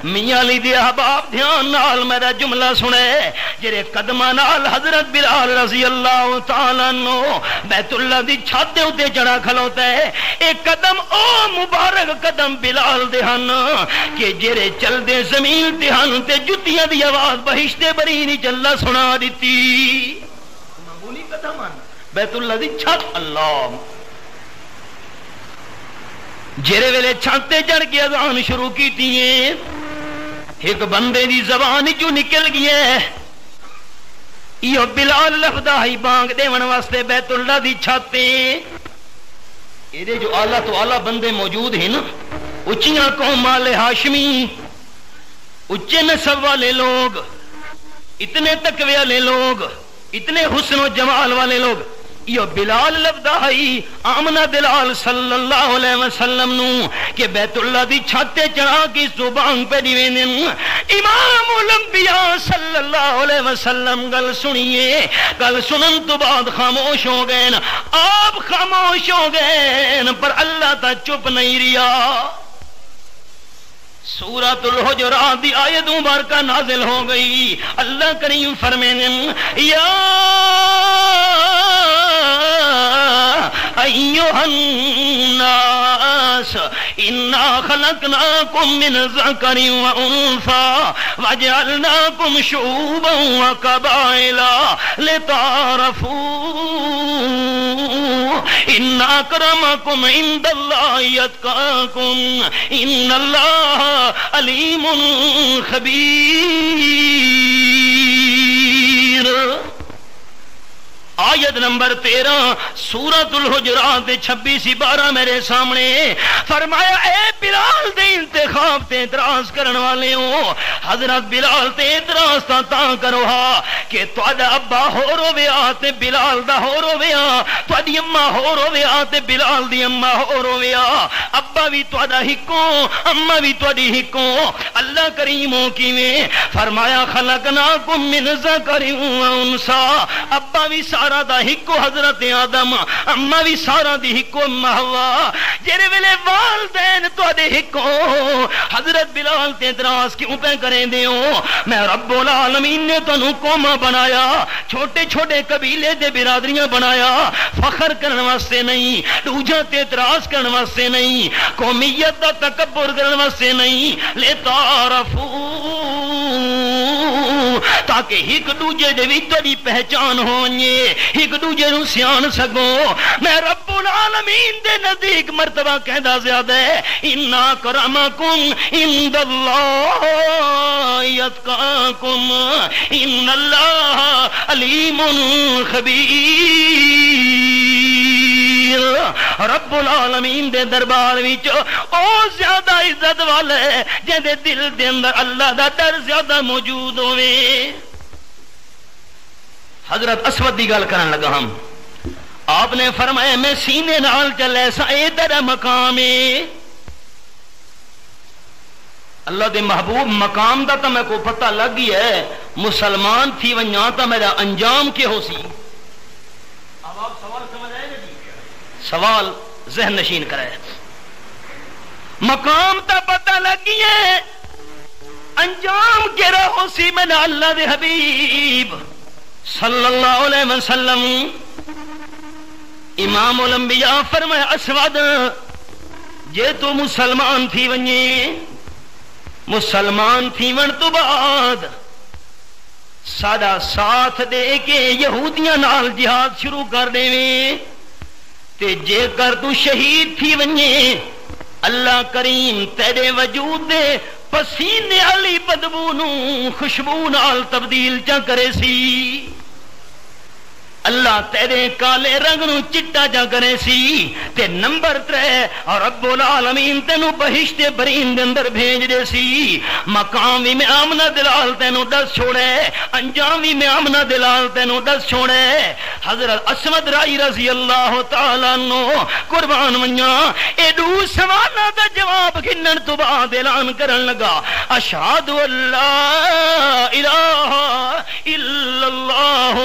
S1: میاں علی دی احباب دھیان نال میرا جملہ سنے جرے قدمہ نال حضرت بلال رضی اللہ تعالیٰ عنہ بیت اللہ دی چھتے ہوتے چڑھا کھلوتا ہے ایک قدم او مبارک قدم بلال دے ہن کہ جرے چل دے زمین تے ہن تے جتیاں دی آواز بہشتے بری نہیں چلنا سنا دیتی معمولی قدم ہن بیت اللہ دی چھت اللہ جیرے ویلے چھانتے چڑھ کے اذان شروع کی تھی ایک بندے دی زبان جو نکل گئی ہے یہ بلال لفظہ ہی بانگ دے ون واسطے بیت اللہ دی چھاتے یہ جو آلہ تو آلہ بندے موجود ہیں نا اچیاں قوم والے ہاشمی اچے نسب والے لوگ اتنے تقوی والے لوگ اتنے حسن و جمال والے لوگ یہ بلال لبدائی آمنہ بلال صلی اللہ علیہ وسلم نو کہ بیت اللہ دی چھاتے چڑھا کی زبان پہ دیوین امام الانبیاء صلی اللہ علیہ وسلم گل سنیے گل سنن تو بعد خاموش ہو گئے آپ خاموش ہو گئے پر اللہ تا چپ نہیں ریا سورۃ الحجرات دی آیت مبارکہ نازل ہو گئی اللہ کریم فرمینے یا ایھا الناس انا خلقناکم من ذکر و انثى وجعلناکم شعوبا وقبائل لتعارفوا ان اکرمکم عند اللہ اتقاکم ان اللہ علیم خبیر آیت نمبر 13 سورۃ الحجرات 26-12 میرے سامنے فرمایا اے بلال دے انتخاب تے اعتراض کرن والے ہو حضرت بلال تے اعتراض تا کرو ہا کہ تہاڈا ابا ہو رویا تے بلال دا ہو رویا تہاڈی اماں ہو رویا تے بلال دی اماں ہو رویا ابا بھی تہاڈا ہکو اماں بھی تہاڈی ہکو اللہ کریم کیویں فرمایا خلقناکم من ذکر و انثى ابا بھی سارا دا ہکو حضرت آدم اما بھی سارا دی ہکو حوا جڑے ویلے والدین تواڈے ہکو حضرت بلال تے اعتراض کیوں پہ کریں دیو میں رب العالمین نے تانوں قوم بنایا چھوٹے چھوٹے قبیلے دے برادریاں بنایا فخر کرن واسطے نہیں دوجا تے اعتراض کرن واسطے نہیں قومیت دا تکبر کرن واسطے نہیں لے تعارفو تاکہ ایک دوجے دے وچ تیری پہچان ہوئے، ایک دوجے نو سیان سکو۔ میں رب العالمین دے نزدیک مرتبہ کہدا زیادہ ہے، انا کرمکم عند اللہ یتقاکم ان اللہ علیم خبیر۔ رب العالمین دے دربار وچ او زیادہ عزت والا ہے جے دے دل دے اندر اللہ دا ڈر زیادہ موجود ہوئے۔ حضرت اسود دی گل کرن لگا ہم، آپ نے فرمایا میں سینے نال چلے سا اے تیرا مقام ہے۔ اللہ دے محبوب مقام دا تو میں کو پتہ لگ گئی ہے، مسلمان تھی ونیا تا میرا انجام کیا ہو سی؟ اب آپ سوال سمجھ آئے نا جی؟ سوال ذہن نشین کرے، مقام تا پتہ لگ گئی ہے، انجام کیا ہو سی؟ میں نے اللہ دے حبیب صلی اللہ علیہ وسلم امام الانبیاء فرمایا اسود جے تو مسلمان تھی ونجے، مسلمان تھی ون تو بعد ساڈا ساتھ دے کے یہودیاں نال جہاد شروع کر دے تے جے کر تو شہید تھی ونجے اللہ کریم تیرے وجود دے پسینے والی بدبو نو خوشبو نال تبدیل چا کرے سی، اللہ تیرے کالے رنگ نو چٹا جا کرے سی، تے نمبر 3 اور رب العالمین تینو بہشت برین دے اندر بھیج دے سی۔ مقام بھی میں آمنہ دلال تینو دس چھوڑے، انجام بھی میں آمنہ دلال تینو دس چھوڑے۔ حضرت اسود رائی رضی اللہ تعالیٰ عنہ قربان ونیا ایڈو سوالا دا جواب گھنن تو بعد اعلان کرن لگا، اشہد اللہ الہ الا اللہ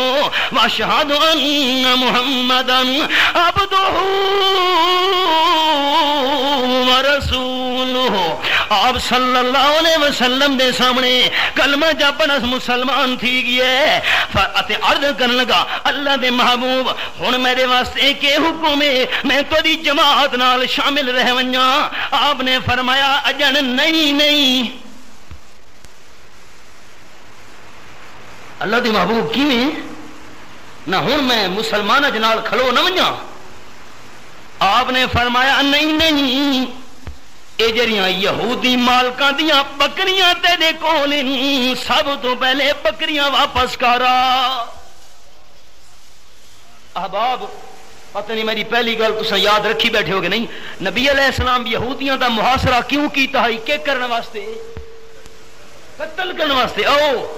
S1: واشہد ان محمدن عبدہ ورسولہ۔ آپ صلی اللہ علیہ وسلم دے سامنے کلمہ جب پڑھ مسلمان تھی گئے تے عرض کرن لگا اللہ دے محبوب ہن میرے واسطے کہ حکم ہے میں تیری جماعت نال شامل رہ ونجاں؟ آپ نے فرمایا اجن نہیں نہیں۔ اللہ دے محبوب کیویں نہ ہن میں مسلمان جنال کھلو نہ ونجاں؟ آپ نے فرمایا نہیں نہیں، اے جڑیاں یہودی مالکاں دیاں بکریاں تیرے کول سب تو پہلے بکریاں واپس کرا۔ احباب پتہ نہیں میری پہلی گل تساں یاد رکھی بیٹھے ہو کہ نہیں، نبی علیہ السلام یہودیاں دا محاصرہ کیوں کیتا ہے؟ کہ کرنے واسطے، قتل کرنے واسطے۔ او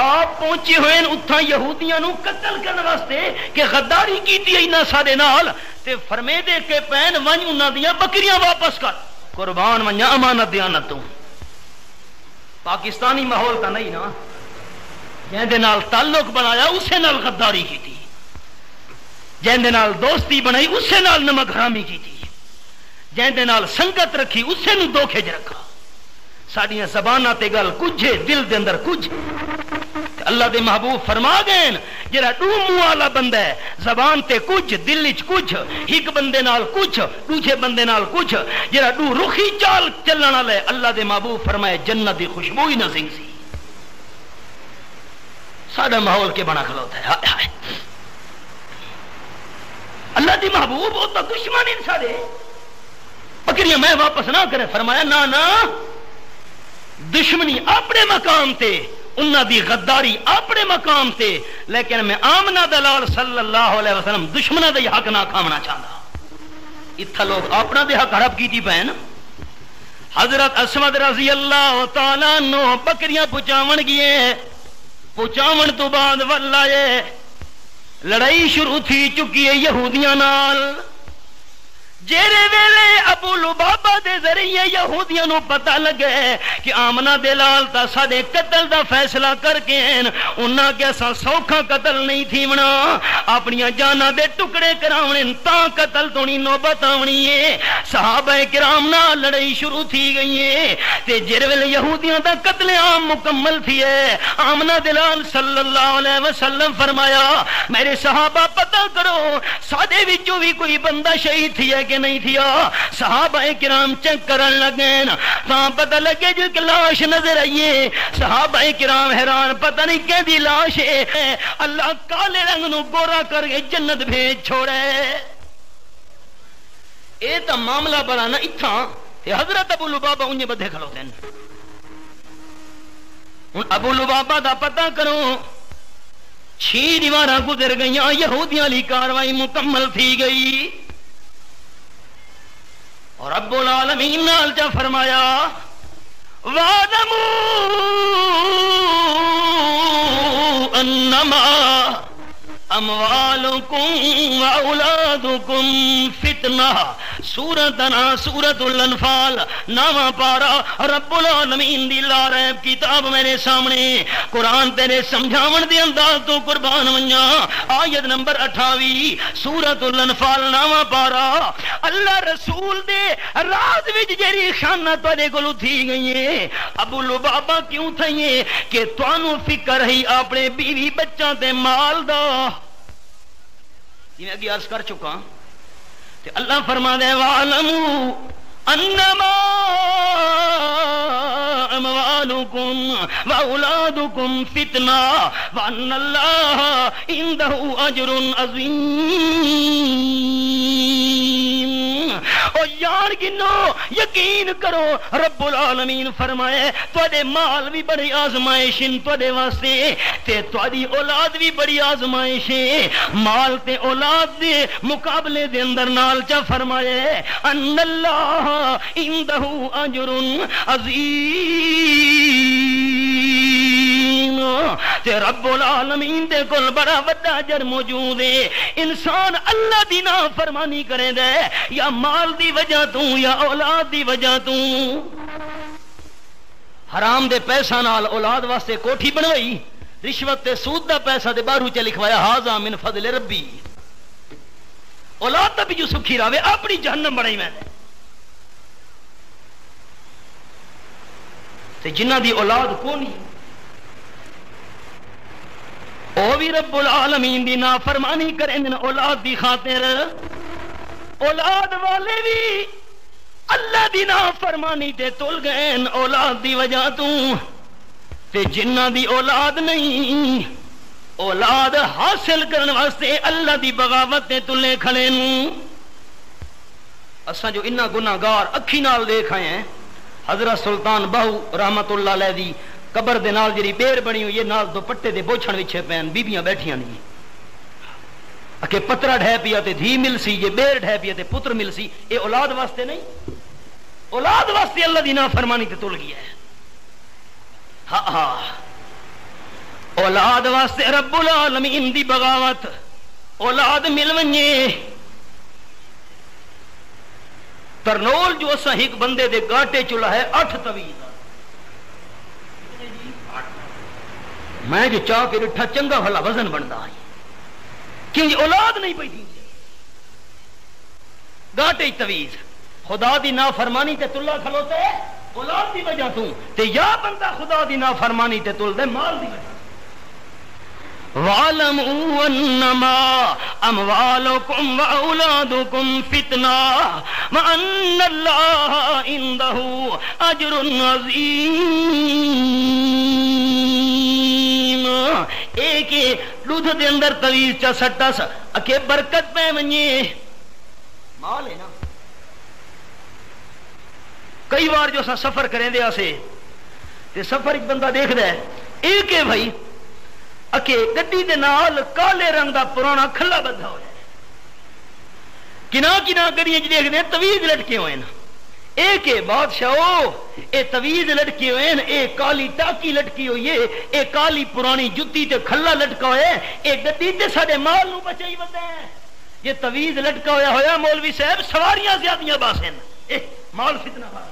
S1: آپ پہنچے ہوئے اتھاں یہودیاں نو قتل کرنے واسطے کہ غداری کیتی ہے نہ سارے نال، تے فرمے دے کے پین ون انہاں دیاں بکریاں واپس کر، قربان ونیا امانت دیانت تو۔ پاکستانی ماحول تا نہیں نا، جہاں دے نال تعلق بنایا اسے نال غداری کیتی، جہاں دے نال دوستی بنائی اسے نال نمک حرامی کیتی، جہاں دے نال سنگت رکھی اسے نو دھوکے چ رکھا۔ ساڈیاں زباناں تے گل کچھ ہے، دل دے اندر کچھ۔ اللہ دے محبوب فرما گئے جڑا دو منہ والا بندہ ہے، زبان تے کچھ دل وچ کچھ، ایک بندے نال کچھ دوسرے بندے نال کچھ، جڑا دو رخی چال چلن والا ہے اللہ دے محبوب فرمائے جنت دی خوشبو ہی نہ سنگ سی۔ ساڈا ماحول کے بنا کھلوتا ہے، ہائے ہائے اللہ دی محبوب وہ تو دشمن ان سارے بکریاں میں واپس نہ کرے، فرمایا نہ نہ، دشمنی اپنے مقام تے، انہاں دی غداری اپنے مقام تے، لیکن میں آمنہ دلال صلی اللہ علیہ وسلم دشمنہ دے حق نہ کھامنا چاہتا۔ اتھا لوگ اپنا دے حق حرب کی تھی بہن۔ حضرت اسود رضی اللہ تعالیٰ عنہ بکریاں پچاون گئے، پچاون تو بعد واللہ لڑائی شروع تھی چکی ہے یہودیاں نال۔ جیرے ویلے ابو لبابہ دے ذریعے یہودیاں نو پتہ لگے کہ آمنہ دلال تا ساڈے قتل دا فیصلہ کر کے انہاں کہ اساں سوکھا قتل نہیں تھیونا، اپنیاں جاناں دے ٹکڑے کراونے تاں قتل تو نہیں نوبت آونی ہے۔ صحابہ کرام نال لڑائی شروع تھی گئی ہے تے جیرے ویلے یہودیاں دا قتل عام مکمل تھی ہے، آمنہ دلال صلی اللہ علیہ وسلم فرمایا میرے صحابہ پتہ کرو ساڈے وچوں بھی کوئی بندہ شہید تھی ہے کہ نہیں تھیا صحابہ کرام چیک کرن لگے تا پتہ لگے جو کہ لاش نظر آئیے صحابہ کرام حیران پتہ نہیں کہ دی لاش ہے اللہ کالے رنگ نو گورا کر کے جنت بھیج چھوڑے اے تا معاملہ بڑا نا اتھا تے حضرت ابو لبابہ انہیں بدھے کھلوتے ہیں ابو لبابہ دا پتہ کرو 6 دیواراں گزر گئیاں یہودیاں لی کاروائی مکمل تھی گئی اور رب العالمین نال جا فرمایا وَاعْلَمُوا أَنَّمَا اموالکم واولادکم فتنہ سورتنا سورت الانفال نواں پارا رب العالمین دی لا ریب کتاب میرے سامنے قرآن تیرے سمجھاون دے انداز تو قربان ونجا آیت نمبر 28 سورت الانفال نواں پارا اللہ رسول دے راز وچ جڑی خانہ تواڈے کولوں تھی گئی ہے ابو لبابہ کیوں تھئی کہ تانوں فکر ہے اپنے بیوی بچاں تے مال دا میں ابھی عرض کر چکا کہ اللہ فرما دے وَعَلَمُوا أَنَّمَا أَمْوَالُكُمْ وَأَوْلَادُكُمْ فِتْنَةٌ وَأَنَّ اللَّهَ عِندَهُ أَجْرٌ عَظِيمٌ او یار گنو یقین کرو رب العالمین فرمائے تواڈے مال بھی بڑی آزمائش ہیں تواڈے واسطے تے تواڈی اولاد بھی بڑی آزمائش ہے مال تے اولاد دے مقابلے دے اندر نال چا فرمائے ان اللہ عندہ اجر عظیم تے رب العالمین دے کول بڑا وڈا اجر موجود ہے انسان اللہ دی نافرمانی کرے دے یا مال دی وجہ تو یا اولاد دی وجہ تو حرام دے پیسہ نال اولاد واسطے کوٹھی بنوائی رشوت تے سود دا پیسہ دے باہر چ لکھوایا ھذا من فضل ربی اولاد بھی جو سکھی راوے اپنی جہنم بنائی میں نے تے جنہ دی اولاد کونی او بھی رب العالمین دی نافرمانی کریں اولاد دی خاطر اولاد والے بھی اللہ دی نافرمانی تے تل گئے اولاد دی وجہ تو تے جنہ دی اولاد نہیں اولاد حاصل کرنے واسطے اللہ دی بغاوت تے تلے کھڑے نوں اساں جو انہاں گناہگار اکھی نال دیکھ آئے ہیں حضرت سلطان بہو رحمت اللہ علیہ دی قبر دے نال جڑی بیر بنی ہوئی ہے نال دوپٹے دے بوچھن وچے پین بیبیاں بیٹھیاں نہیں کہ پترا ڈھے پیا تے دھی مل سی یہ بیر ڈھے پیا تے پتر مل سی اے اولاد واسطے نہیں اولاد واسطے اللہ دی نافرمانی تے تل گیا ہے ہاں ہاں اولاد واسطے رب العالمین دی بغاوت اولاد مل ونجے ترنول جو اسا ایک بندے دے گاٹے چلا ہے 8 تویز میں جو چاہ کے رٹھا چنگا بھلا وزن بنتا ہے کیونکہ اولاد نہیں پئی تھی گاٹے تویز خدا دی نافرمانی تے تلا کھلوتے اولاد دی وجہ تو تے یا بندہ خدا دی نافرمانی تے تل دے مال دی وجہ وَعَلَمُوا أَنَّمَا أَمْوَالُكُمْ وَأَوْلَادُكُمْ فِتْنَةٌ وَأَنَّ اللَّهَ عِندَهُ أَجْرٌ عَظِيمٌ ایک دودھ دے اندر تویز چا سٹا سا اکے برکت پہ منجے مال ہے نا کئی بار جو سا سفر کریں دے آسے تے سفر ایک بندہ دیکھ دے ایک ہے بھائی اکے گڈی دے نال کالے رنگ دا پرانا کھلا بدھا ہو جائے کنا کنا گڈیاں دیکھ دے تویز لٹکے ہوئے نا ایک ہے بادشاہ اے تویز لٹکے ہوئے نا اے کالی ٹاکی لٹکی ہوئی ہے اے کالی پرانی جتی تے کھلا لٹکا ہوئے اے گڈی تے ساڑے مال نو بچائی بندہ ہے یہ تویز لٹکا ہویا مولوی صاحب سواریاں زیادیاں باسیں اے مال فتنہ بھا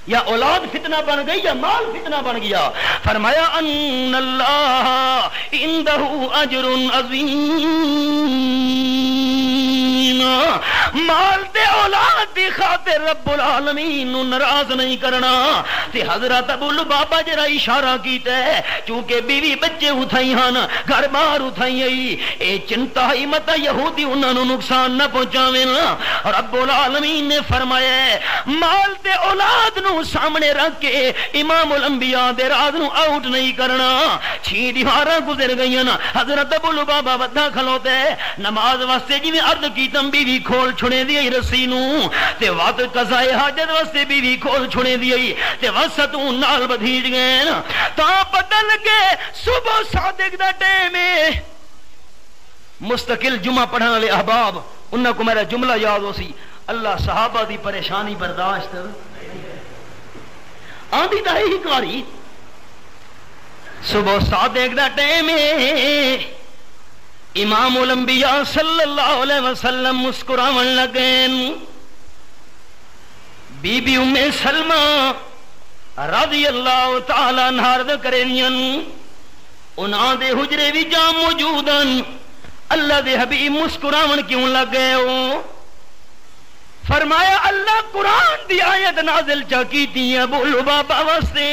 S1: یا اولاد فتنہ بن گئی یا مال فتنہ بن گیا فرمایا ان اللہ عندہ اجر عظیم مال دے اولاد دی خاطر تے رب العالمین نو ناراض نہیں کرنا. تے حضرت ابو لبابہ جرا اشارہ کیتا ہے چونکہ بیوی بچے اتھائی ہن گھر بار اتھائی آئی اے چنتا ہی مت یہودی انہاں نو نقصان نہ پہنچاویں. رب العالمین نے فرمایا مال تے اولاد نو سامنے رکھ کے امام الانبیاء دے راز نو آؤٹ نہیں کرنا. 6 دیواراں گزر گئیاں. حضرت ابو لبابہ ودا کھلوتے نماز واسطے جویں عرض کیتم بیوی کھول چھڑے دی رسی نو تے وقت قضاء حاجت واسطے بیوی کھول چھڑے دی تے وسطوں نال بدھیج گئے تا پتہ لگے صبح صادق دا ٹائم ہے. مستقل جمعہ پڑھنے والے احباب انہاں کو میرا جملہ یاد ہو سی اللہ صحابہ دی پریشانی برداشت آندی تا ہی کاری. صبح صادق دا ٹائم ہے امام الانبیاء صلی اللہ علیہ وسلم مسکراون لگے. بی بی ام سلمہ رضی اللہ تعالی عنہ عرض کرینیاں انہاں دے حجرے وچ جا موجودن اللہ دے حبیب مسکراون کیوں لگے ہو؟ فرمایا اللہ قرآن دی آیت نازل چا کیتی ہے ابو لبابہ واسطے.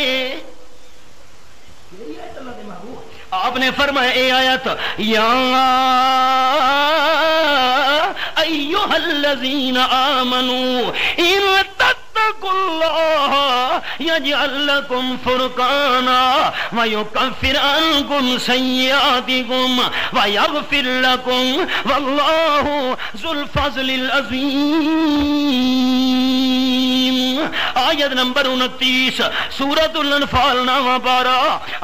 S1: آپ نے فرمایا اے آیت یا ایھا الذین آمنوا ان تتقوا اللہ یجعل لکم فرقانا ویکفر عنکم سیئاتکم ویغفر لکم واللہ ذو الفضل العظیم. آیت نمبر 29 سورۃ الانفال نامہ پارا.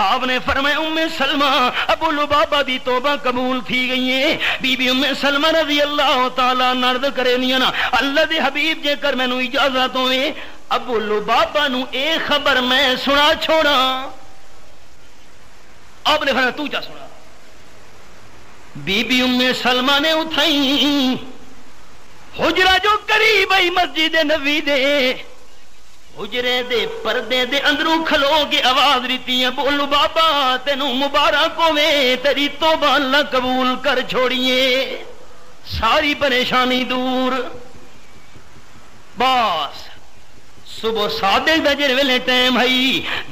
S1: آپ نے فرمایا ام سلمہ ابو لبابہ دی توبہ قبول تھی گئی ہے. بی بی ام سلمہ رضی اللہ تعالیٰ نرد کرے نیا نا اللہ دے حبیب جے کر میں نو اجازت ہوئے ابو لبابہ نو اے خبر میں سنا چھوڑا. آپ نے فرمایا تو چا سنا. بی بی ام سلمہ نے اٹھائی حجرہ جو قریب آئی مسجد نبی دے حجرے دے پردے دے اندروں کھلو کے آواز دیتی ہے بولو بابا تینوں مبارک ہوے تیری توبہ اللہ قبول کر چھوڑیے ساری پریشانی دور. بس صبح صادق دا جڑے ویلے ٹائم ہے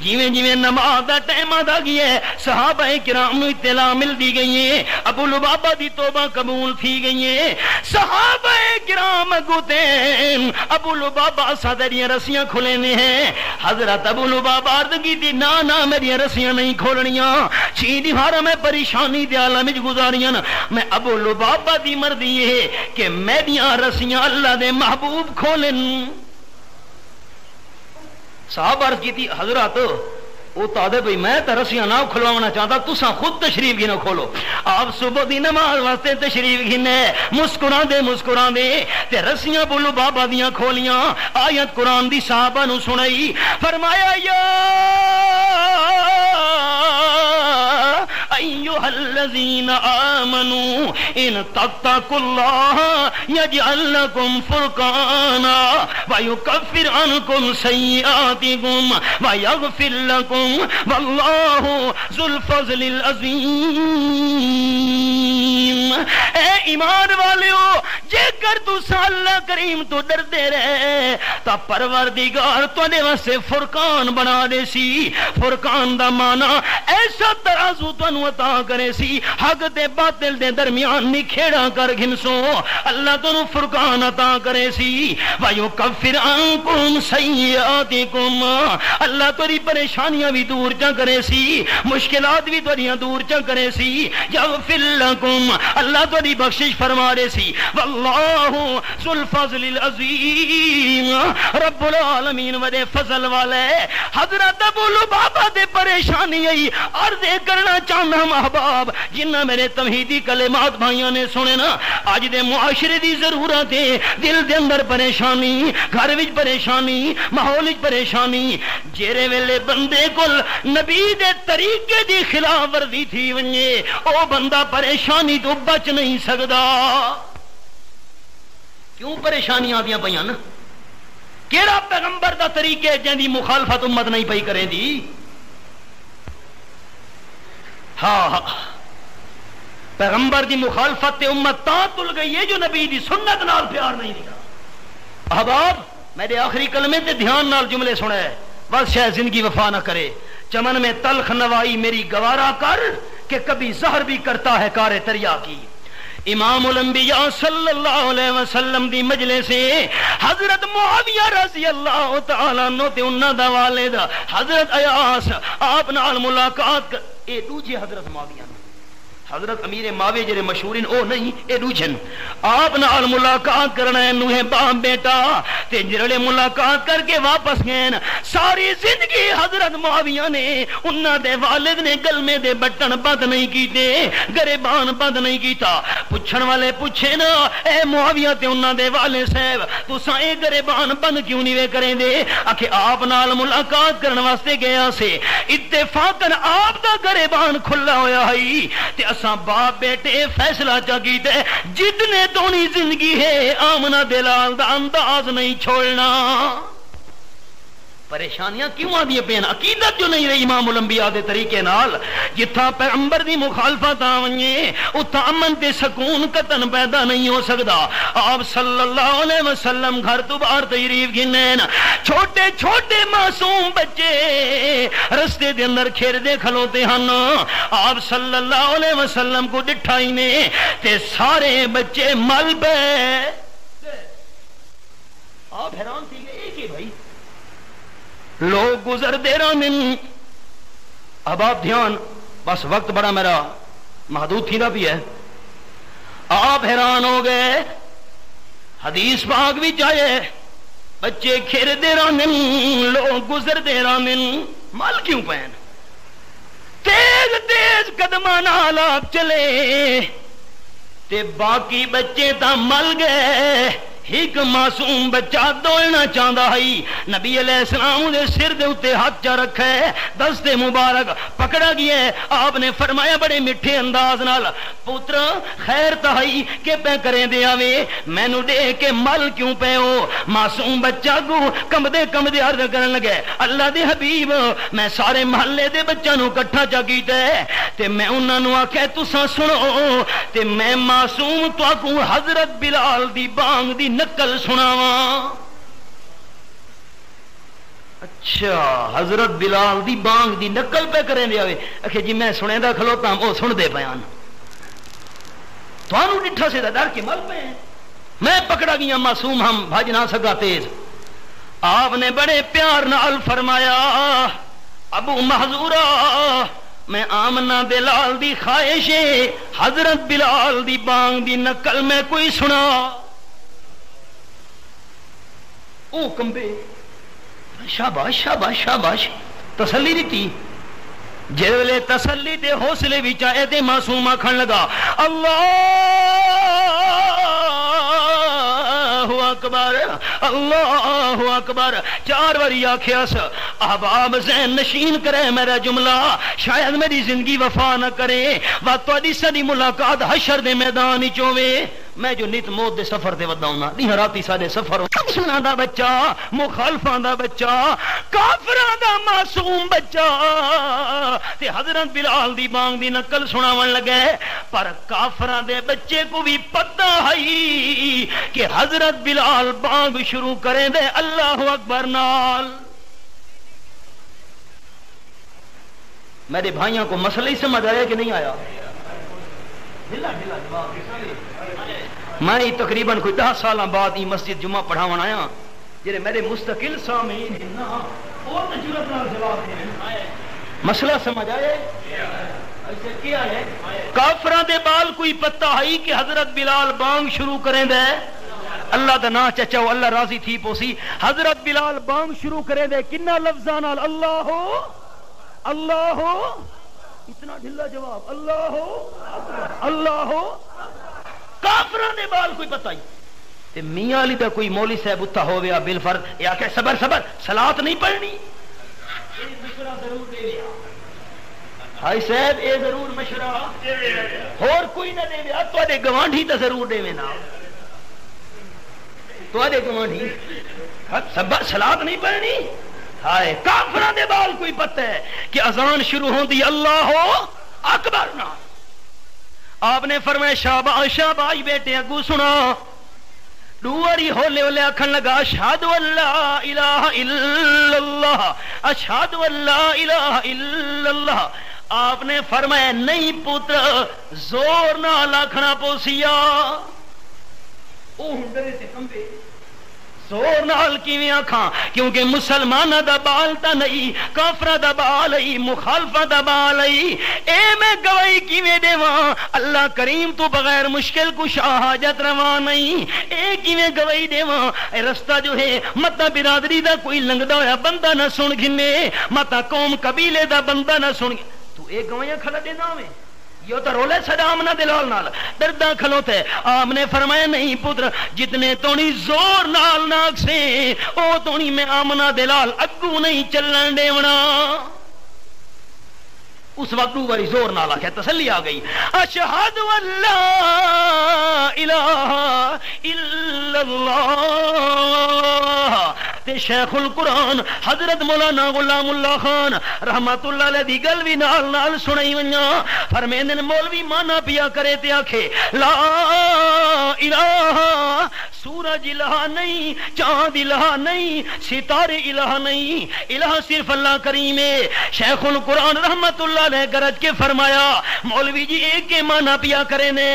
S1: جویں جویں نماز دا ٹائم آ گیا ہے صحابہ کرام نو اطلاع مل دی گئی ہے ابو لبابہ دی توبہ قبول تھی گئی ہے. صحابہ کرام اگوتے ابو لبابہ صدریاں رسیاں کھلینے ہیں. حضرت ابو لبابہ عرض کی تھی نا میری رسیاں نہیں کھولنیاں 6 دیوار میں پریشانی دے عالم وچ گزاریاں. میں ابو لبابہ دی مرضی ہے کہ میریاں رسیاں اللہ دے محبوب کھولن. صاحب عرض کی تھی حضرات وہ تادے بھئی میں تا رسیاں نہ کھلوانا چاہتا تساں خود تشریف گھنو کھولو. آپ صبح دی نماز واسطے تشریف گھنے مسکران دے تے رسیاں بولو بابا دیاں کھولیاں. آیت قرآن دی صحابہ نو سنائی فرمایا یا ایھا الذین آمنوا ان تتقوا اللہ یجعل لکم فرقانا ویکفر عنکم سیئاتکم ویغفر لکم واللہ ذو الفضل العظیم. اے ایمان والیو جے کر تو اللہ کریم تو ڈردے رہے تا پروردگار تواڈے واسطے فرقان بنا دے سی. فرقان دا معنی ایسا ترازو تانوں عطا کرے سی حق تے باطل دے درمیان نکھیڑا کر گھنسو اللہ تانوں فرقان عطا کرے سی. وَيُكَفِّرْ عَنكُمْ سَيِّئَاتِكُمْ اللہ تیری پریشانیاں بھی دور چا کرے سی مشکلات بھی تیریاں دور چا کرے سی. یغفر لکم اللہ تیری بخشش فرما رہے سی. واللہ ذو الفضل العظیم رب العالمین ودے فضل والے. حضرت ابو لبابہ دے پریشانی آئی عرض کرنا چاہنا محباب جنہ میرے توحیدی کلمات بھائیوں نے سنے نا آج دے معاشرے دی ضرورت ہے. دل دے اندر پریشانی گھر وچ پریشانی ماحول وچ پریشانی جیرے ویلے بندے کول نبی دے طریقے دی خلاف ورزی تھی ونجے او بندہ پریشانی تو بچ نہیں سکدا. کیوں پریشانیاں آدیاں پیاں نا کیڑا پیغمبر دا طریقے جن دی مخالفت امت نہیں پئی کرے دی. ہاں پیغمبر دی مخالفت تے امت تاں تل گئی ہے جو نبی دی سنت نال پیار نہیں دیا. احباب میرے آخری کلمے تے دھیان نال جملے سنے، بس شاید زندگی وفا نہ کرے. چمن میں تلخ نوائی میری گوارا کر، کہ کبھی زہر بھی کرتا ہے کار تریا کی. امام الانبیاء صلی اللہ علیہ وسلم دی مجلس سے حضرت معاویہ رضی اللہ تعالی عنہ تے انہاں دا والد حضرت ایاس آپ نال ملاقات کر. اے دوجے حضرت معاویہ، حضرت امیر معاویہ جڑے مشہورین او نہیں، اے دوجن. آپ نال ملاقات کرنا ہے نوہیں باپ بیٹا، تے جڑے ملاقات کر کے واپس گئے ساری زندگی حضرت معاویہ نے انہاں دے والد نے گلمے دے بٹن بند نہیں کیتے، گریبان بند نہیں کیتا. پوچھن والے پوچھے نا اے معاویہ تے انہاں دے والد صاحب تساں اے گریبان بند کیوں نہیں وے کریں دے؟ آکھے آپ نال ملاقات کرن واسطے گیا سے اتفاقاً آپ دا گریبان کھلا ہویا ہے تے اساں باپ بیٹے فیصلہ چا کیتے جتنے دونی زندگی ہے آمنہ دلال دا انداز نہیں چھوڑنا. پریشانیاں کیوں آدھی پین؟ عقیدت جو نہیں رہی امام الانبیاء دے طریقے نال. جتھا پیغمبر دی مخالفت آونیے اتھا امن تے سکون قطن پیدا نہیں ہو سکتا. آپ صلی اللہ علیہ وسلم گھر تو باہر تشریف گھنین، چھوٹے چھوٹے معصوم بچے رستے دے اندر کھیر دے کھلوتے ہن. آپ صلی اللہ علیہ وسلم کو ڈٹھائی نے تے سارے بچے مل پے. آپ حیران تھی گئے کہ بھائی لوگ گزر دے رہے. اب آپ دھیان، بس وقت بڑا میرا محدود تھی نا بھی ہے. آپ حیران ہو گئے، حدیث پاک بھی چاہے بچے کھیر دے رہے لوگ گزر دے رہے مل کیوں پہن؟ تیز تیز قدمہ نال آپ چلے تے باقی بچے تا مل گئے. ایک معصوم بچہ دوڑنا چاہتا ہے، نبی علیہ السلام دے سر دے اتے ہاتھ چا رکھا ہے، دست مبارک پکڑا گیا ہے. آپ نے فرمایا بڑے میٹھے انداز نال، پتر خیر تہائی کہ پہ کریں دے آوے مینو دے کے مل کیوں پہ ہو؟ معصوم بچہ کو کمدے عرض کرن لگے اللہ دے حبیب میں سارے محلے دے بچہ نو کٹھا چا کیتا ہے تے میں انہاں نو آکھے تساں سنو تے میں معصوم تو کو حضرت بلال دی بانگ دی نقل سناواں. اچھا حضرت بلال دی بانگ دی نقل پہ کریں دے آوے؟ اکھے جی میں سنے دا کھلوتا ہوں او سن دے بیان توانو ڈٹھا سے دا ڈر کے مل پہ ہیں. میں پکڑا گیا معصوم ہم بھج نہ سکا تیز. آپ نے بڑے پیار نال فرمایا ابو محذورہ میں آمنہ بلال دی خواہش حضرت بلال دی بانگ دی نقل میں کوئی سنا. او کمبے شاباش شاباش شاباش تسلی دیتی. جیلے تسلی دے حوصلے بھی چاہے دے معصوم آکھن لگا اللہ اکبر اللہ اکبر. 4 باری آکھیاس احباب ذہن نشین کرے میرا جملہ شاید میری زندگی وفا نہ کرے و تواڈی ساری ملاقات حشر دے میدان وچ ہوے. میں جو نت موت دے سفر تے ودا ہوں دن راتی سارے سفر دشمناں دا بچہ مخالفاں دا بچہ کافراں دا معصوم بچہ تے حضرت بلال دی بانگ دی نقل سناون لگے. پر کافراں دے بچے کو بھی پتہ ہے کہ حضرت بلال بانگ شروع کریں دے اللہ اکبر نال. میرے بھائیوں کو مسئلہ ہی سمجھ آیا کہ نہیں آیا؟ میں تقریباً کوئی 10 سال بعد ہی مسجد جمعہ پڑھاون آیا جڑے میرے مستقل سامعین ہیں نا اور تجربہ نال جواب دین. مسئلہ سمجھ آیا؟ ایسے کیا ہے کافراں دے بال کوئی پتہ ہے کہ حضرت بلال بانگ شروع کریں دے اللہ دا نا چچاؤ اللہ راضی تھی پوسی. حضرت بلال بانگ شروع کریں دے کنہ لفظاں نال اللہ ہو اللہ ہو. اتنا ڈھلا جواب اللہ ہو اللہ ہو. کافراں دے بال کوئی پتہ ہی تے میاں علی دا کوئی مولوی صاحب اتھا ہو گیا بالفرض یا کہ صبر صبر صلاۃ نہیں پڑھنی اے مشورہ ضرور دے ویا ہائی صاحب اے ضرور مشورہ اور کوئی نہ دے ویا تواڈے گوانڈھی تے ضرور دے وینا تواڈے گوانڈھی صبر صلاۃ نہیں پڑھنی. ہائے کافراں دے بال کوئی پتہ ہے کہ اذان شروع ہوندی اللہ اکبر نال. آپ نے فرمایا شاباش شاباش بیٹے اگو سنا دواری ہولے ہولے آکھن لگا اشہد ان لا الہ الا اللہ، اشہد ان لا الہ الا اللہ۔ آپ نے فرمایا نہیں پتر زور نال آکھنا پوسیا، او ہندرے تے کمبے زور نال کیویں آکھاں، کیونکہ مسلمانہ دا بال تا نہیں، کافرہ دا بال ای، مخالفہ دا بال ای، اے میں گواہی کیویں دیواں، اللہ کریم تو بغیر مشکل کشا حاجت رواں نہیں، اے کیویں گواہی دیواں، اے رستہ جو ہے متا برادری دا کوئی لنگدا ہویا بندہ نہ سن گھنے، متا قوم قبیلے دا بندہ نہ سن گھنے، تو اے گواہیاں کھلا دینا میں یہ تو رولے صدام نہ دلال نال دردہ کھلوتے۔ آپ نے فرمایا نہیں پتر جتنے تونی زور نال ناک سے او تونی میں آمنا دلال اگو نہیں چلن دیونا۔ اس وقت باری زور نال آکھے تسلی آ گئی، اشہد ان لا الہ الا اللہ۔ تے شیخ القرآن حضرت مولانا غلام اللہ خان رحمت اللہ علیہ دی گل بھی نال نال سنائی ونجا، فرمیندن مولوی مانا پیا کرے تے آکھے لا الہ، سورج الہ نہیں، چاند الہ نہیں، ستارے الہ نہیں، الہ صرف اللہ کریم ہے۔ شیخ القرآن رحمت اللہ علیہ گرج کے فرمایا مولوی جی ایک کے مانا پیا کرے نے،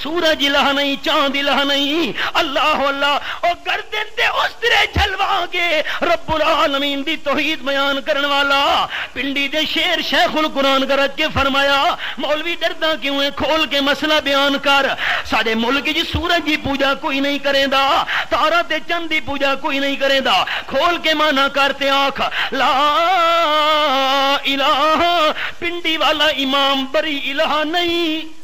S1: سورج الہ نہیں، چاند الہ نہیں، اللہ اللہ، اور گردن تے اس طرح جھلوا کے رب العالمین دی توحید بیان کرن والا پنڈی دے شیر شیخ القرآن گرج کے فرمایا مولوی ڈردا کیوں ہے، کھول کے مسئلہ بیان کر۔ سارے ملک جی سورج دی پوجا کوئی نہیں کرے دا، تارا تے چند دی پوجا کوئی نہیں کرے دا، کھول کے مانا کرتے آنکھ لا الہ، پنڈی والا امام بری الہ نہیں،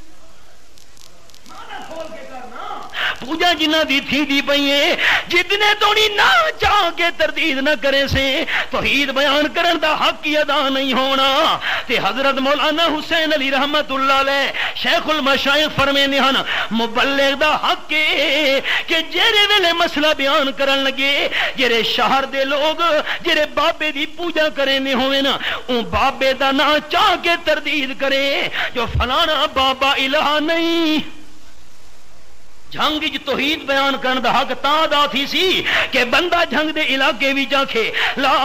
S1: پوجا جنہ دی تھی دی پئیے جتنے تونی نہ چاہ کے تردید نہ کرے سے توحید بیان کرن دا حق کی ادا نہیں ہونا۔ تے حضرت مولانا حسین علی رحمت اللہ علیہ شیخ المشائخ فرمیندے ہن مبلغ دا حق ہے کہ جڑے ویلے مسئلہ بیان کرن لگے جڑے شہر دے لوگ جڑے بابے دی پوجا کرنے ہوئے نا اون بابے دا نہ چاہ کے تردید کرے جو فلانا بابا الہ نہیں۔ جنگ جو توحید بیان کرن دا حق تاں دا تھی سی کہ بندہ جنگ دے علاقے بھی جاکھے لا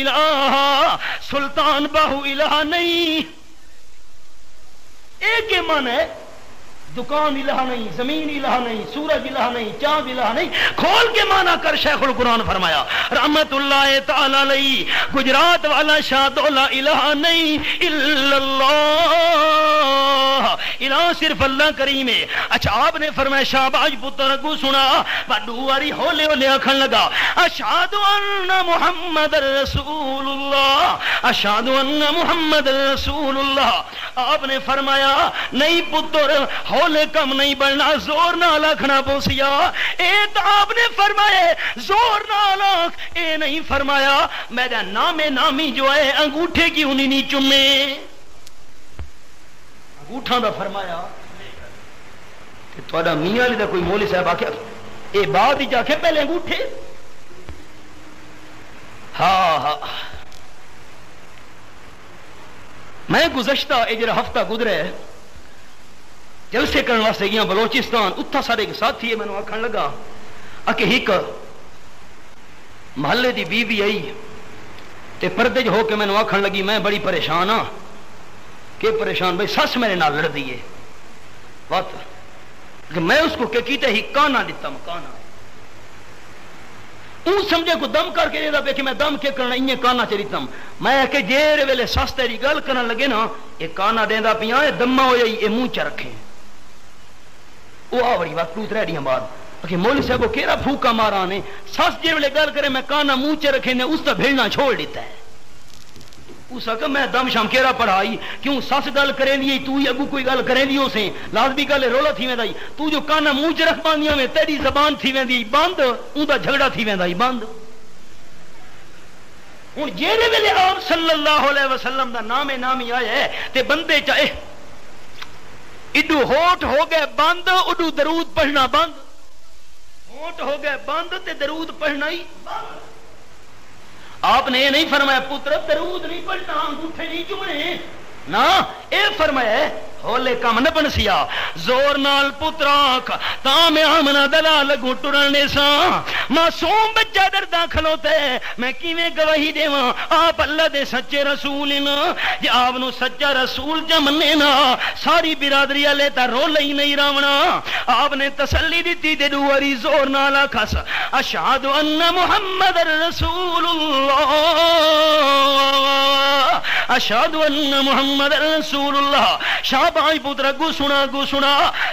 S1: الہ، سلطان باہو الہ نہیں۔ ایک کے من ہے دکان الہ نہیں، زمین الہ نہیں، سورج الہ نہیں، چاند الہ نہیں، کھول کے مانا کر۔ شیخ القرآن فرمایا رحمت اللہ تعالی علیہ گجرات والا شاہ دولا الہ نہیں الا اللہ، الہ صرف اللہ کریم ہے۔ اچھا آپ نے فرمایا شہباز پتر کو سنا بڑواری ہولے ہولے آکھن لگا اشہد ان محمد رسول اللہ، اشہد ان محمد رسول اللہ۔ آپ نے فرمایا نہیں پتر ہولے کم نہیں بڑھنا، زور نہ لکھنا پوسیا۔ اے تو آپ نے فرمایا زور نہ لکھ، اے نہیں فرمایا میرا نام نامی جو ہے انگوٹھے کی انہی نہیں چمے، انگوٹھا دا فرمایا کہ توڑا میاں علی دا کوئی مولی صاحب آکھا اے بات ہی جا کے پہلے انگوٹھے۔ ہاں ہاں میں گزشتہ اجر ہفتہ گزرے جلسے کرنے واسطے گیا بلوچستان، اتھا سارے کے ساتھ تھی میں نے آکھن لگا کہ ایک محلے دی بی بی آئی تے پردے ہو کے میں نے آکھن لگی میں بڑی پریشان ہاں۔ کہ پریشان بھائی سس میرے نال لڑ دیئے بات کہ میں اس کو کہ کیتے ہی کانا دیتا مکانا اون سمجھے کو دم کر کے دیتا پہ کہ میں دم کے کرنا انہیں کانا چریتا میں کہ جیرے ویلے سس تیری گل کرنا لگے نا یہ کانا دیندہ پیاں یہ دمہ ہو جائی یہ مونچہ رکھیں وہ آوری وقت ٹوت رہ دیا بار کہ مولی صاحب کو کیرا پھوکا مارا آنے سس جیرے ویلے گل کرے میں کانا مونچہ رکھیں نے اس تا بھیڑنا چھوڑ دیتا ہے۔ اس وقت میں دم شام کیرا پڑھائی کیوں سس گل کریں دی تو ہی اگو کوئی گل کریں دی اسے لازمی گل رولا تھی میں دائی تو جو کانا مونچ رکھ باندیاں میں تیری زبان تھی میں دی بند ان دا جھگڑا تھی میں دائی بند۔ ان جیرے ویلے آپ صلی اللہ علیہ وسلم دا نام نامی آیا ہے تے بندے چاہے اڈو ہوٹ ہو گئے بند اڈو درود پڑھنا بند، ہوٹ ہو گئے بند تے درود پڑھنا ہی بند۔ آپ نے یہ نہیں فرمایا پتر درود نہیں پڑھنا انگوٹھے نہیں چومنے نا، اے فرمایا ہولے کم نہ بنسیا زور نال پتراک تا میں آمنا دلا لگو ٹرنے سا معصوم بچہ ڈردا کھلوتے میں کیویں گواہی دیواں آپ اللہ دے سچے رسول نا جے آپ نو سچا رسول جا مننے نا ساری برادری والے تا رول ہی نہیں راونا آپ نے تسلی دیتی دے دواری زور نال آکھس اشہد ان محمد رسول اللہ اشہد ان محمد رسول اللہ شاباش پتر گو سنا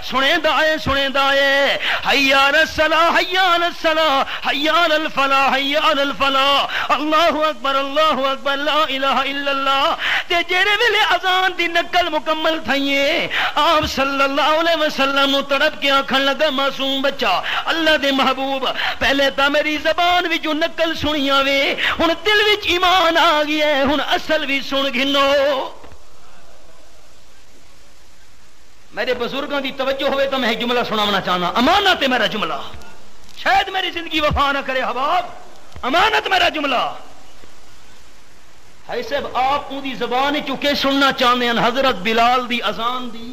S1: سنے دائے حیا علی الصلاح حیا علی الصلاح حیا علی الفلاح حیا علی الفلاح اللہ اکبر لا الہ الا اللہ تے جڑے ویلے اذان دی نقل مکمل تھئیے آپ صلی اللہ علیہ وسلم نو تڑپ کے آکھن لگا معصوم بچہ اللہ دے محبوب پہلے تا میری زبان وچ نقل سنیاں وے ہن دل وچ ایمان آ گیا ہے ہن اصل وی سن گھنو میرے بزرگوں دی توجہ ہوئے تو میں ایک جملہ سنانا چاہنا امانت ہے میرا جملہ شاید میری زندگی وفا نہ کرے حباب امانت میرا جملہ ہے صاحب آپ دی زبان چکے سننا چاہتے ہیں حضرت بلال دی اذان دی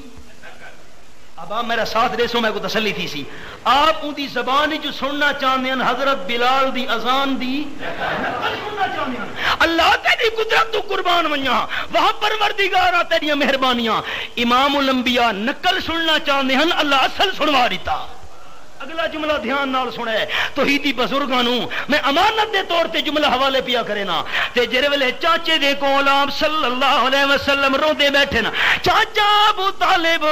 S1: اب آپ میرا ساتھ دے سو میں کو تسلی تھی سی آپ دی زبان جو سننا چاہتے ہیں حضرت بلال دی اذان دی سننا چاہتے ہیں اللہ تیری قدرت تو قربان ونیا وہاں پروردگارہ تیری مہربانیاں امام الانبیاء نقل سننا چاہتے ہیں اللہ اصل سنوا دیتا اگلا جملہ دھیان نال سنے توحیدی بزرگاں نو میں امانت دے طور تے جملہ حوالے پیا کرے نا تے جڑے ویلے چاچے دے کول آپ صلی اللہ علیہ وسلم روندے بیٹھے نا چاچا ابو طالب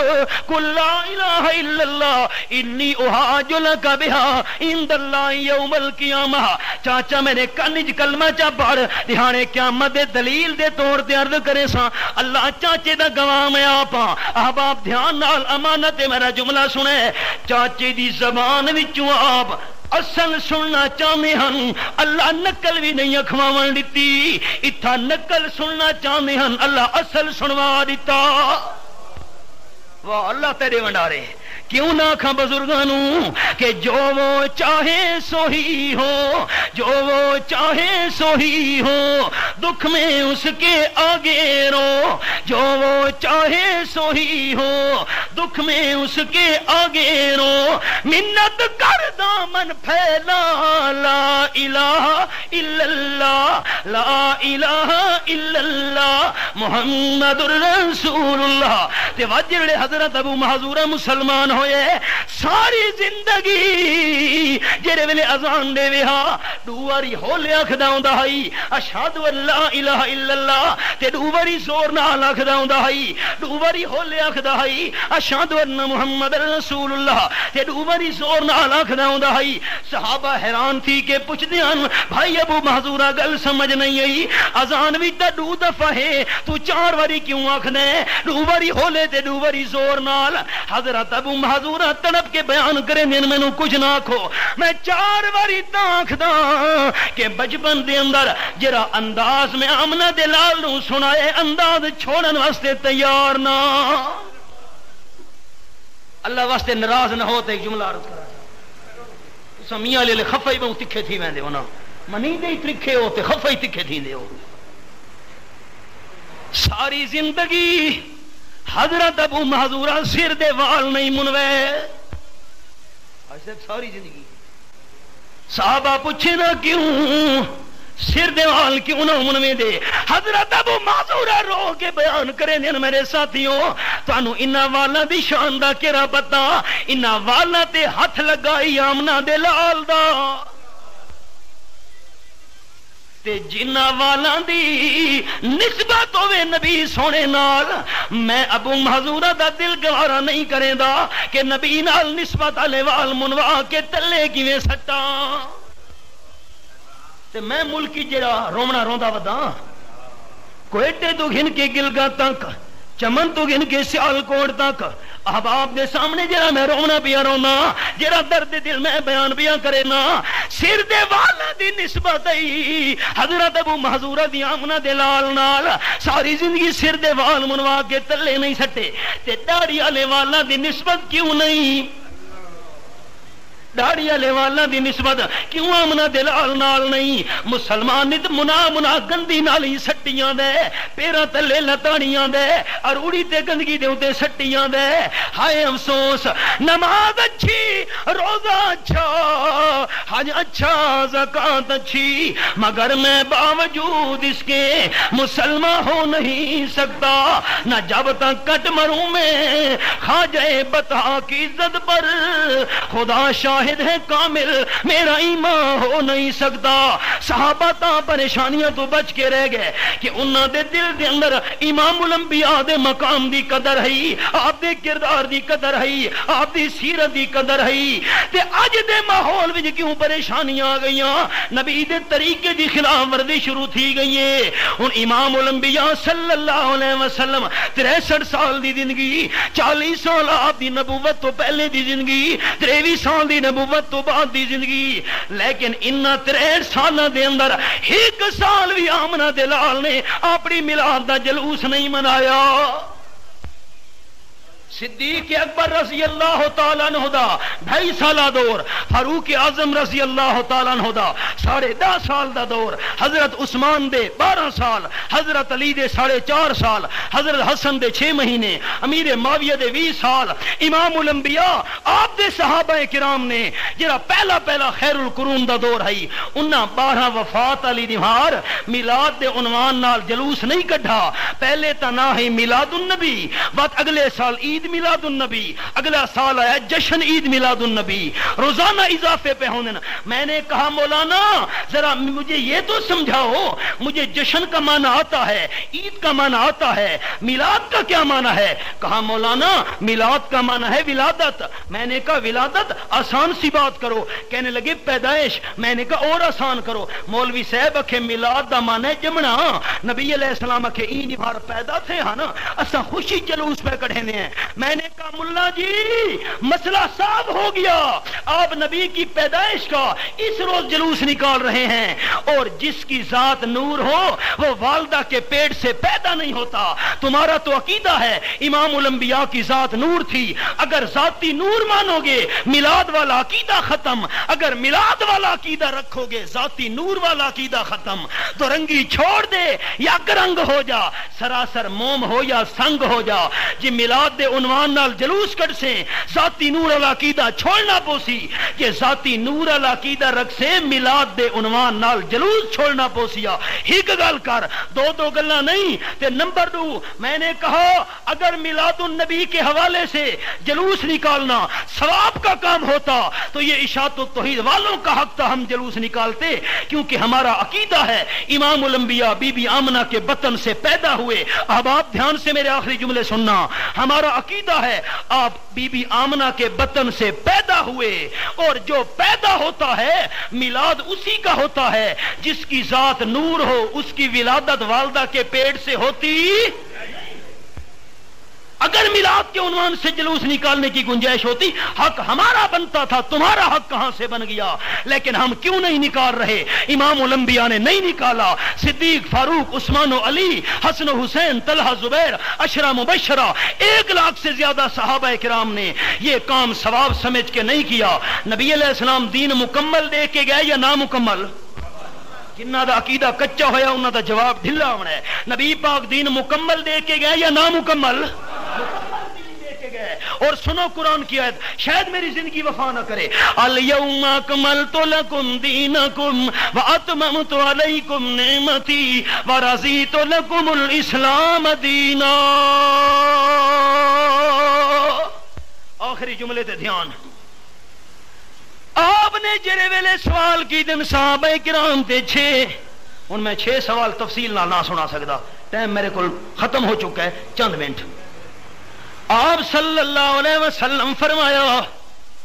S1: قل لا الہ الا اللہ انی احاج لک بها عند اللہ یوم القیامہ چاچا میرے کن وچ کلمہ چا پڑھ دہانے قیامت دے دلیل دے طور تے عرض کرے سا اللہ چاچے دا گواہ میں آپاں احباب دھیان نال امانت میرا جملہ سنے چاچے دی زبان وچوں آپ اصل سننا چاہتے ہیں اللہ نقل بھی نہیں اکھواون دیتی اتھا نقل سننا چاہتے ہیں اللہ اصل سنوا دیتا واہ اللہ تیرے ونڈارے کیوں نہ کھا بزرگانوں کہ جو وہ چاہے سو ہی ہو جو وہ چاہے سو ہی ہو دکھ میں اس کے آگے رو جو وہ چاہے سو ہی ہو دکھ میں اس کے آگے رو منت کر دامن پھیلا لا الہ الا اللہ لا الہ الا اللہ محمد الرسول اللہ تے واجڑے حضرت ابو محذورہ مسلمان ہوئے ساری زندگی جڑے ویلے اذان دے ویہا دواری ہولے آکھدا ہوندا ہئی اشہد ان لا الہ الا اللہ تے دواری زور نال آکھدا ہوندا ہئی دواری ہولے آکھدا ہئی اشہد ان محمد رسول اللہ تے دواری زور نال آکھدا ہوندا ہئی صحابہ حیران تھی کہ پوچھدے ہن بھائی ابو محذورہ گل سمجھ نہیں آئی اذان وچ تے دو دفعہ ہے تو 4 واری کیوں آکھدا ہے دواری ہولے تے دواری زور نال حضرت ابو محذورہ تڑپ کے بیان کریں دین میں نو کچھ نہ آکھو میں 4 واری تاکھدا کہ بچپن دے اندر جرا انداز میں آمنہ دے لال نو سنائے انداز چھوڑن واسطے تیار نہ اللہ واسطے ناراض نہ ہوتے ایک جملہ عرض کرا سمیاں لے خفائی بہو تکھے تھی ویندے ہونا منی دے ترکھے ہوتے خفائی تکھے تھی دے ہو ساری زندگی حضرت ابو محذورہ سر دے وال نہیں منوے ساری زندگی صحابہ پوچھے نا کیوں سر دے وال کیوں نہ منوے دے حضرت ابو محذورہ رو کے بیان کریں دین میرے ساتھیوں تو انہوں انہا والا دی شان دا کیرا پتا انہا والا تے ہاتھ لگائی آمنہ دے لال دا تے جنہ والا دی نسبت ہوئے نبی سونے نال میں ابو محذورہ دا دل گوارا نہیں کریں دا کہ نبی نال نسبت آلے وال منوا کے تلے کیویں سٹا تے میں ملکی جڑا رومنا روندا ودا کوئٹے تو گھن کے گلگا تک چمن تو گھن کے سیالکوٹ تک احباب دے سامنے جڑا میں رونا پیا رونا جڑا درد دل میں بیان پیا کرے نا سر دے والا دی نسبت ای حضرت ابو محذورہ دی آمنہ دے لال نال ساری زندگی سر دے وال منوا کے تلے نہیں سٹے تے داڑھی والے والا دی نسبت کیوں نہیں
S2: داڑھی والے والا دی نسبت کیوں آمنا دلال نال نہیں؟ مسلمان نت منا گندی نالی سٹیاں دے، پیراں تلے لتانیاں دے، اروڑی تے گندگی دے اوتے سٹیاں دے۔ ہائے افسوس، نماز اچھی، روزہ اچھا، حج اچھا، زکات اچھی، مگر میں باوجود اس کے مسلمان ہو نہیں سکتا۔ نہ جب تک کٹ مروں میں خواجہ بتا کی عزت پر، خدا شاہد ہے کامل میرا ایمان ہو نہیں سکتا۔ صحابہ تا پریشانیاں تو بچ کے رہ گئے کہ انہاں دے دل دے اندر امام الانبیاء دے مقام دی قدر ہے، آپ دے کردار دی قدر ہے، آپ دی سیرت دی قدر ہے۔ تے اج دے ماحول وچ کیوں پریشانیاں آ گئیاں؟ نبی دے طریقے دی خلاف ورزی شروع تھی گئی ہے۔ ہن امام الانبیاء صلی اللہ علیہ وسلم 63 سال دی زندگی، 40 سال آپ دی نبوت تو پہلے دی زندگی، 23 سال دی نبوت تو بعد دی زندگی، لیکن انہاں 63 سالاں دے اندر ایک سال بھی آمنہ دلال نے اپنی میلاد دا جلوس نہیں منایا۔ صدیق اکبر رضی اللہ تعالیٰ عنہ دا 2.5 سالہ دور، فاروق اعظم رضی اللہ تعالیٰ عنہ دا 10.5 سال دا دور، حضرت عثمان دے 12 سال، حضرت علی دے 4.5 سال، حضرت حسن دے 6 مہینے، امیر معاویہ دے 20 سال، امام الانبیاء آپ دے صحابہ کرام نے جڑا پہلا خیر القرون دا دور ہے، انہاں 12 وفات علی دیوار میلاد دے عنوان نال جلوس نہیں کڈھا۔ پہلے تا نہ ہی میلاد النبی، بعد اگلے سال عید میلاد النبی، اگلا سال آیا جشن عید میلاد النبی، روزانہ اضافے پہ ہونے۔ میں نے کہا مولانا ذرا مجھے یہ تو سمجھاؤ، مجھے جشن کا معنی آتا ہے، عید کا معنی آتا ہے، میلاد کا کیا معنی ہے؟ کہا مولانا میلاد کا معنی ہے ولادت۔ میں نے کہا ولادت آسان سی بات کرو، کہنے لگے پیدائش۔ میں نے کہا اور آسان کرو۔ مولوی صاحب اکھے میلاد دا معنی ہے جمنا، نبی علیہ السلام اکھے این بار پیدا تھے ہاں نا، اساں خوشی جلوس پہ کڑھنے ہیں۔ میں نے کہا ملا جی مسئلہ صاف ہو گیا، آپ نبی کی پیدائش کا اس روز جلوس نکال رہے ہیں، اور جس کی ذات نور ہو وہ والدہ کے پیٹ سے پیدا نہیں ہوتا۔ تمہارا تو عقیدہ ہے امام الانبیاء کی ذات نور تھی، اگر ذاتی نور مانو گے میلاد والا عقیدہ ختم، اگر میلاد والا عقیدہ رکھو گے ذاتی نور والا عقیدہ ختم۔ تو رنگی چھوڑ دے یا رنگ ہو جا، سراسر موم ہو یا سنگ ہو جا، جی میلاد دے عنوان نال جلوس کٹ سے ذاتی نور والا عقیدہ چھوڑنا پوسی، کہ ذاتی نور والا عقیدہ رکھ سے میلاد دے عنوان نال جلوس چھوڑنا پوسیا۔ ایک گل کر، دو گلاں نہیں۔ تے نمبر 2 میں نے کہا اگر میلاد النبی کے حوالے سے جلوس نکالنا ثواب کا کام ہوتا تو یہ اشاعت التوحید والوں کا حق تھا، ہم جلوس نکالتے، کیونکہ ہمارا عقیدہ ہے امام الانبیاء بی بی آمنہ کے بطن سے پیدا ہوئے۔ اب آپ دھیان سے میرے آخری جملے سننا، ہمارا عقیدہ ہے آپ بی بی آمنہ کے بطن سے پیدا ہوئے، اور جو پیدا ہوتا ہے میلاد اسی کا ہوتا ہے جس کی ذات نور ہو، اس کی ولادت والدہ کے پیٹ سے ہوتی۔ اگر میلاد کے عنوان سے جلوس نکالنے کی گنجائش ہوتی حق ہمارا بنتا تھا، تمہارا حق کہاں سے بن گیا؟ لیکن ہم کیوں نہیں نکال رہے؟ امام الانبیاء نے نہیں نکالا، صدیق، فاروق، عثمان و علی، حسن و حسین، طلحہ، زبیر، عشرہ مبشرہ، 1 لاکھ سے زیادہ صحابہ کرام نے یہ کام ثواب سمجھ کے نہیں کیا۔ نبی علیہ السلام دین مکمل دے کے گئے یا نامکمل؟ جنہ دا عقیدہ کچا ہویا انہاں دا جواب ڈھلا ہونا ہے۔ نبی پاک دین مکمل دے کے گئے یا نامکمل؟ اور سنو قرآن کی آیت، شاید میری زندگی وفا نہ کرے، الیوم اکملت لکم دینکم واتممت علیکم نعمتی ورضیت لکم الاسلام دینا۔ آخری جملے تے دھیان، آپ نے جڑے ویلے سوال کی دن صحابہ کرام تے 6، ان میں 6 سوال تفصیل نہ سنا سکتا، ٹائم میرے کو ختم ہو چکا ہے، چند منٹ۔ آپ صلی اللہ علیہ وسلم فرمایا،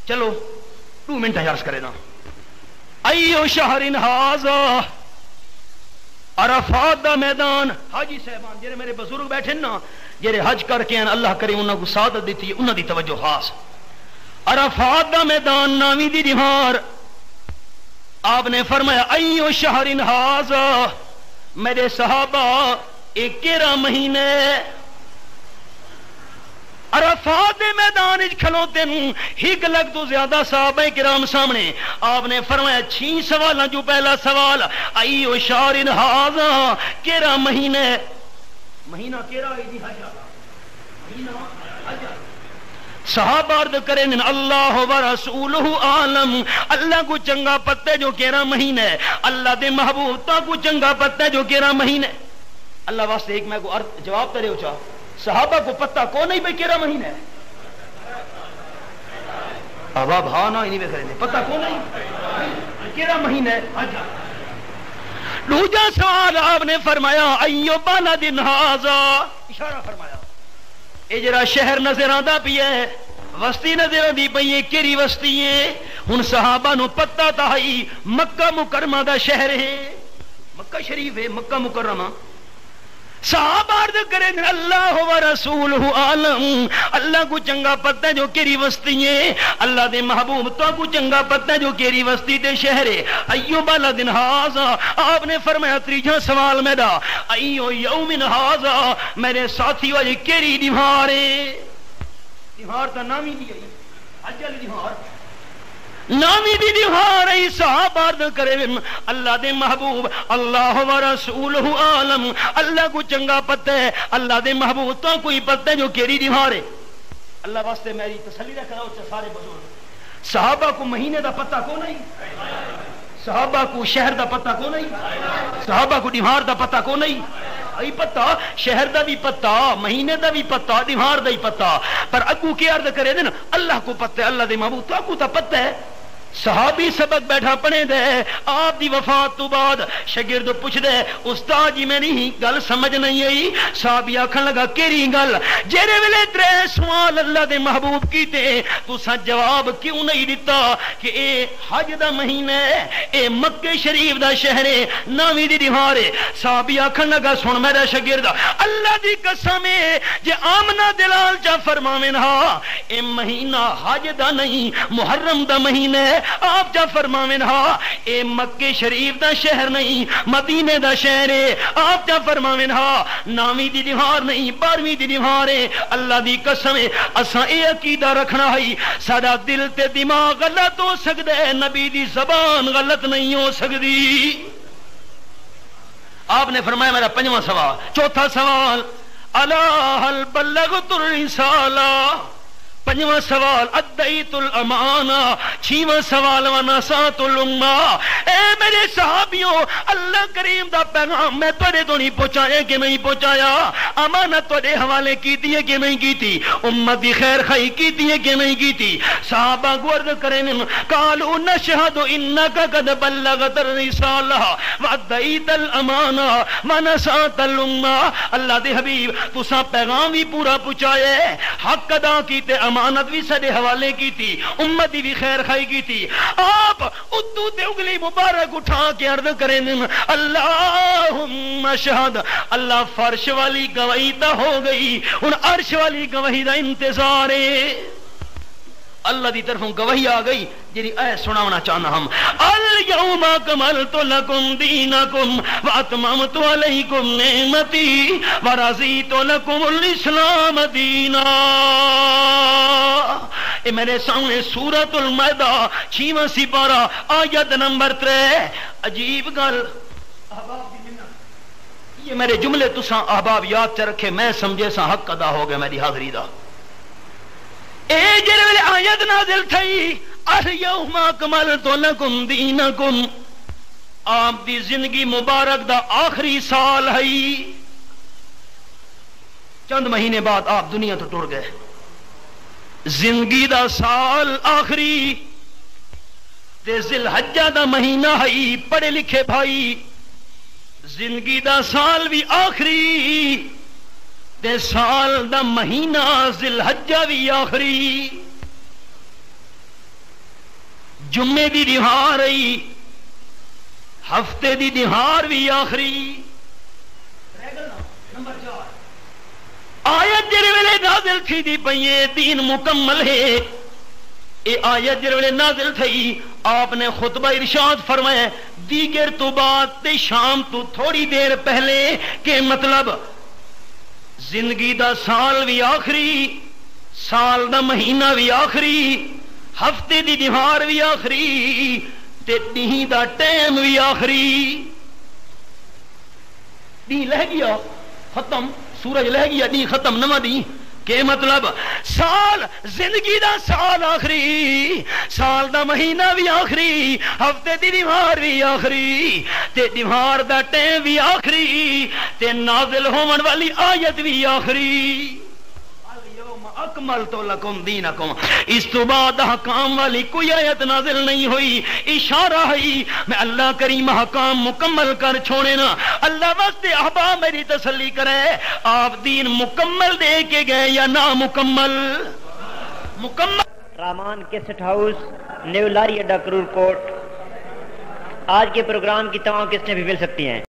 S2: چلو 2 منٹ عرض کرے نا، ایو شہر ھذا، عرفات دا میدان، حاجی صاحبان جڑے میرے بزرگ بیٹھے نا، جڑے حج کر کے اللہ کریم انہاں کو سعادت دیتی ہے، انہاں دی توجہ خاص۔ عرفات دا میدان ناوی دی دیوار، آپ نے فرمایا ایو شہر ھذا، میرے صحابہ ایک کیرا مہینے عرفات دے میدان وچ کھلوتے نوں ہک لگ تو زیادہ صحابہ کرام سامنے آپ نے فرمایا 6 سوالاں جو پہلا سوال ایو شہر ھذا کیڑا مہینہ کیڑا ہے جی حج مہینہ حج صحابہ عرض کریں اللہ و رسولہ عالم اللہ کو چنگا پتہ ہے جو کیڑا مہینہ ہے اللہ دے محبوب تا کو چنگا پتہ ہے جو کیڑا مہینہ ہے اللہ واسطے ایک میں کو جواب کرے اچھا صحابہ کو پتہ کو نہیں بھئی کیڑا مہینہ ہے اب ہاں نہ نہیں کریں پتہ کو نہیں کیڑا مہینہ ہے حج دوسرا سوال آپ نے فرمایا ایو بلد ھذا اشارہ فرمایا اے جڑا شہر نظر آندا پیا ہے وسطی نظر آندی پئی ہے کیڑی وسطی ہے ہن صحابہ نو پتہ تھا مکہ مکرمہ دا شہر ہے مکہ شریف ہے مکہ مکرمہ صحابہ عرض کریں اللہ و رسولہ عالم اللہ کو چنگا پتہ جو کیری وسطی ہے اللہ دے محبوب تو کو چنگا پتہ جو کیری وسطی دے شہر ہے ایو بلد ھذا آپ نے فرمایا تیجا سوال میرا ایو یوم ھذا میرے ساتھی والی کیری دیوار ہے دیوار تا نامی دی ہے حج علی دیوار نامی دی دیوار ای صحابہ عرض کرے اللہ دے محبوب اللہ و رسولہ عالم اللہ کو چنگا پتہ ہے اللہ دے محبوب تو کوئی پتہ ہے جو کیری دیوار ہے اللہ واسطے میری تسلی رکھ رہا ہوں سارے بزرگ صحابہ کو مہینے دا پتہ کو نہیں صحابہ کو شہر دا پتہ کو نہیں صحابہ کو دیوار دا پتہ کو نہیں ای پتہ شہر دا بھی پتہ مہینے دا بھی پتہ دیوار دا ہی پتہ پر اگو کی عرض کرے دن اللہ کو پتہ ہے اللہ دے محبوب تو کو تا پتہ ہے صحابی سبق بیٹھا پڑھے دے آپ دی وفات تو بعد شاگرد پوچھ دے استاد جی میں نہیں گل سمجھ نہیں آئی صحابی آکھن لگا کیری گل جیرے ویلے 3 سوال اللہ دے محبوب کیتے تو سا جواب کیوں نہیں دیتا کہ اے حج دا مہینہ ہے اے مکہ شریف دا شہر ہے ناویں دی دیوار ہے صحابی آکھن لگا سن میرا شاگرد اللہ دی قسم ہے جے آمنہ دلال چا فرماویں ہا اے مہینہ حج دا نہیں محرم دا مہینہ ہے آپ جا فرماویں ہا اے مکہ شریف دا شہر نہیں مدینے دا شہر ہے آپ جا فرماویں ہا ناویں دی دیوار نہیں 12ویں دی دیوار ہے اللہ دی قسم ہے اساں اے عقیدہ رکھنا ہے ساڈا دل تے دماغ غلط ہو سکدا ہے نبی دی زبان غلط نہیں ہو سکدی آپ نے فرمایا میرا 5واں سوال چوتھا سوال الا هل بلغت الرسالہ 5واں سوال ادیت الامانہ 6واں سوال ونصحت الامہ اے میرے صحابیوں اللہ کریم دا پیغام میں تھوڑے تو نہیں پہنچایا کہ نہیں پہنچایا امانت تھوڑے حوالے کیتی ہے کہ نہیں کیتی امت دی خیر خواہی کیتی ہے کہ نہیں کیتی صحابہ گورد کریں قالوا نشهد انك قد بلغت الرسالہ وادیت الامانہ ونصحت الامہ اللہ دے حبیب تساں پیغام بھی پورا پہنچایا ہے حق ادا کیتے امانت بھی سڈے حوالے کی تھی امت بھی خیر خائی کی تھی آپ ادو تے انگلی مبارک اٹھا کے عرض کریں اللہم شہد اللہ فرش والی گواہی تا ہو گئی ان عرش والی گواہی دا انتظار ہے اللہ دی طرفوں گواہی آ گئی جی اے سناونا چاہنا ہم الیوم اکملت لکم دینکم واتممت علیکم نعمتی ورضیت لکم الاسلام دینا اے میرے سامنے سورۃ المائدہ 6واں سپارہ آیت نمبر 3 عجیب گل احباب دی منت یہ میرے جملے تساں احباب یاد چ رکھے میں سمجھے سا حق ادا ہو گیا میری حاضری دا اے جڑے ویلے آیت نازل تھئی الیوم اکملت لکم دینکم آپ دی زندگی مبارک دا آخری سال ہے چند مہینے بعد آپ دنیا تو ٹر گئے زندگی دا سال آخری تے ذی الحجہ دا مہینہ ہے پڑھے لکھے بھائی زندگی دا سال بھی آخری تے سال دا مہینہ ذی الحجہ بھی آخری جمعے دی دیہار آئی ہفتے دی دیہار بھی آخری نمبر 4 آیت جڑے ویلے نازل تھی دی پئیے دین مکمل ہے اے آیت جڑے ویلے نازل تھی آپ نے خطبہ ارشاد فرمایا دیگر تو بعد تے شام تو تھوڑی دیر پہلے کہ مطلب زندگی دا سال بھی آخری سال دا مہینہ بھی آخری، ہفتے دی دیوار بھی آخری، تے دیں دا ٹائم بھی آخری. دیں لہ گیا ختم، سورج لہ گیا، دیں ختم، نواں دیں. کہ مطلب سال زندگی دا سال آخری، سال دا مہینہ بھی آخری، ہفتے دی دیوار بھی آخری، تے دیوار دا ٹائم بھی آخری، تے نازل ہون والی آیت بھی آخری. اکملت لکم دینکم. اس تو بعد حکام والی کوئی آیت نازل نہیں ہوئی. اشارہ ہے میں اللہ کریم حکام مکمل کر چھوڑے نا. اللہ واسطے احباب میری تسلی کرے، آپ دین مکمل دے کے گئے یا نامکمل؟ مکمل.
S3: رامان کیسٹ ہاؤس، نیو لاری اڈا، کرور کوٹ. آج کے پروگرام کی تمام قسطیں بھی مل سکتی ہیں.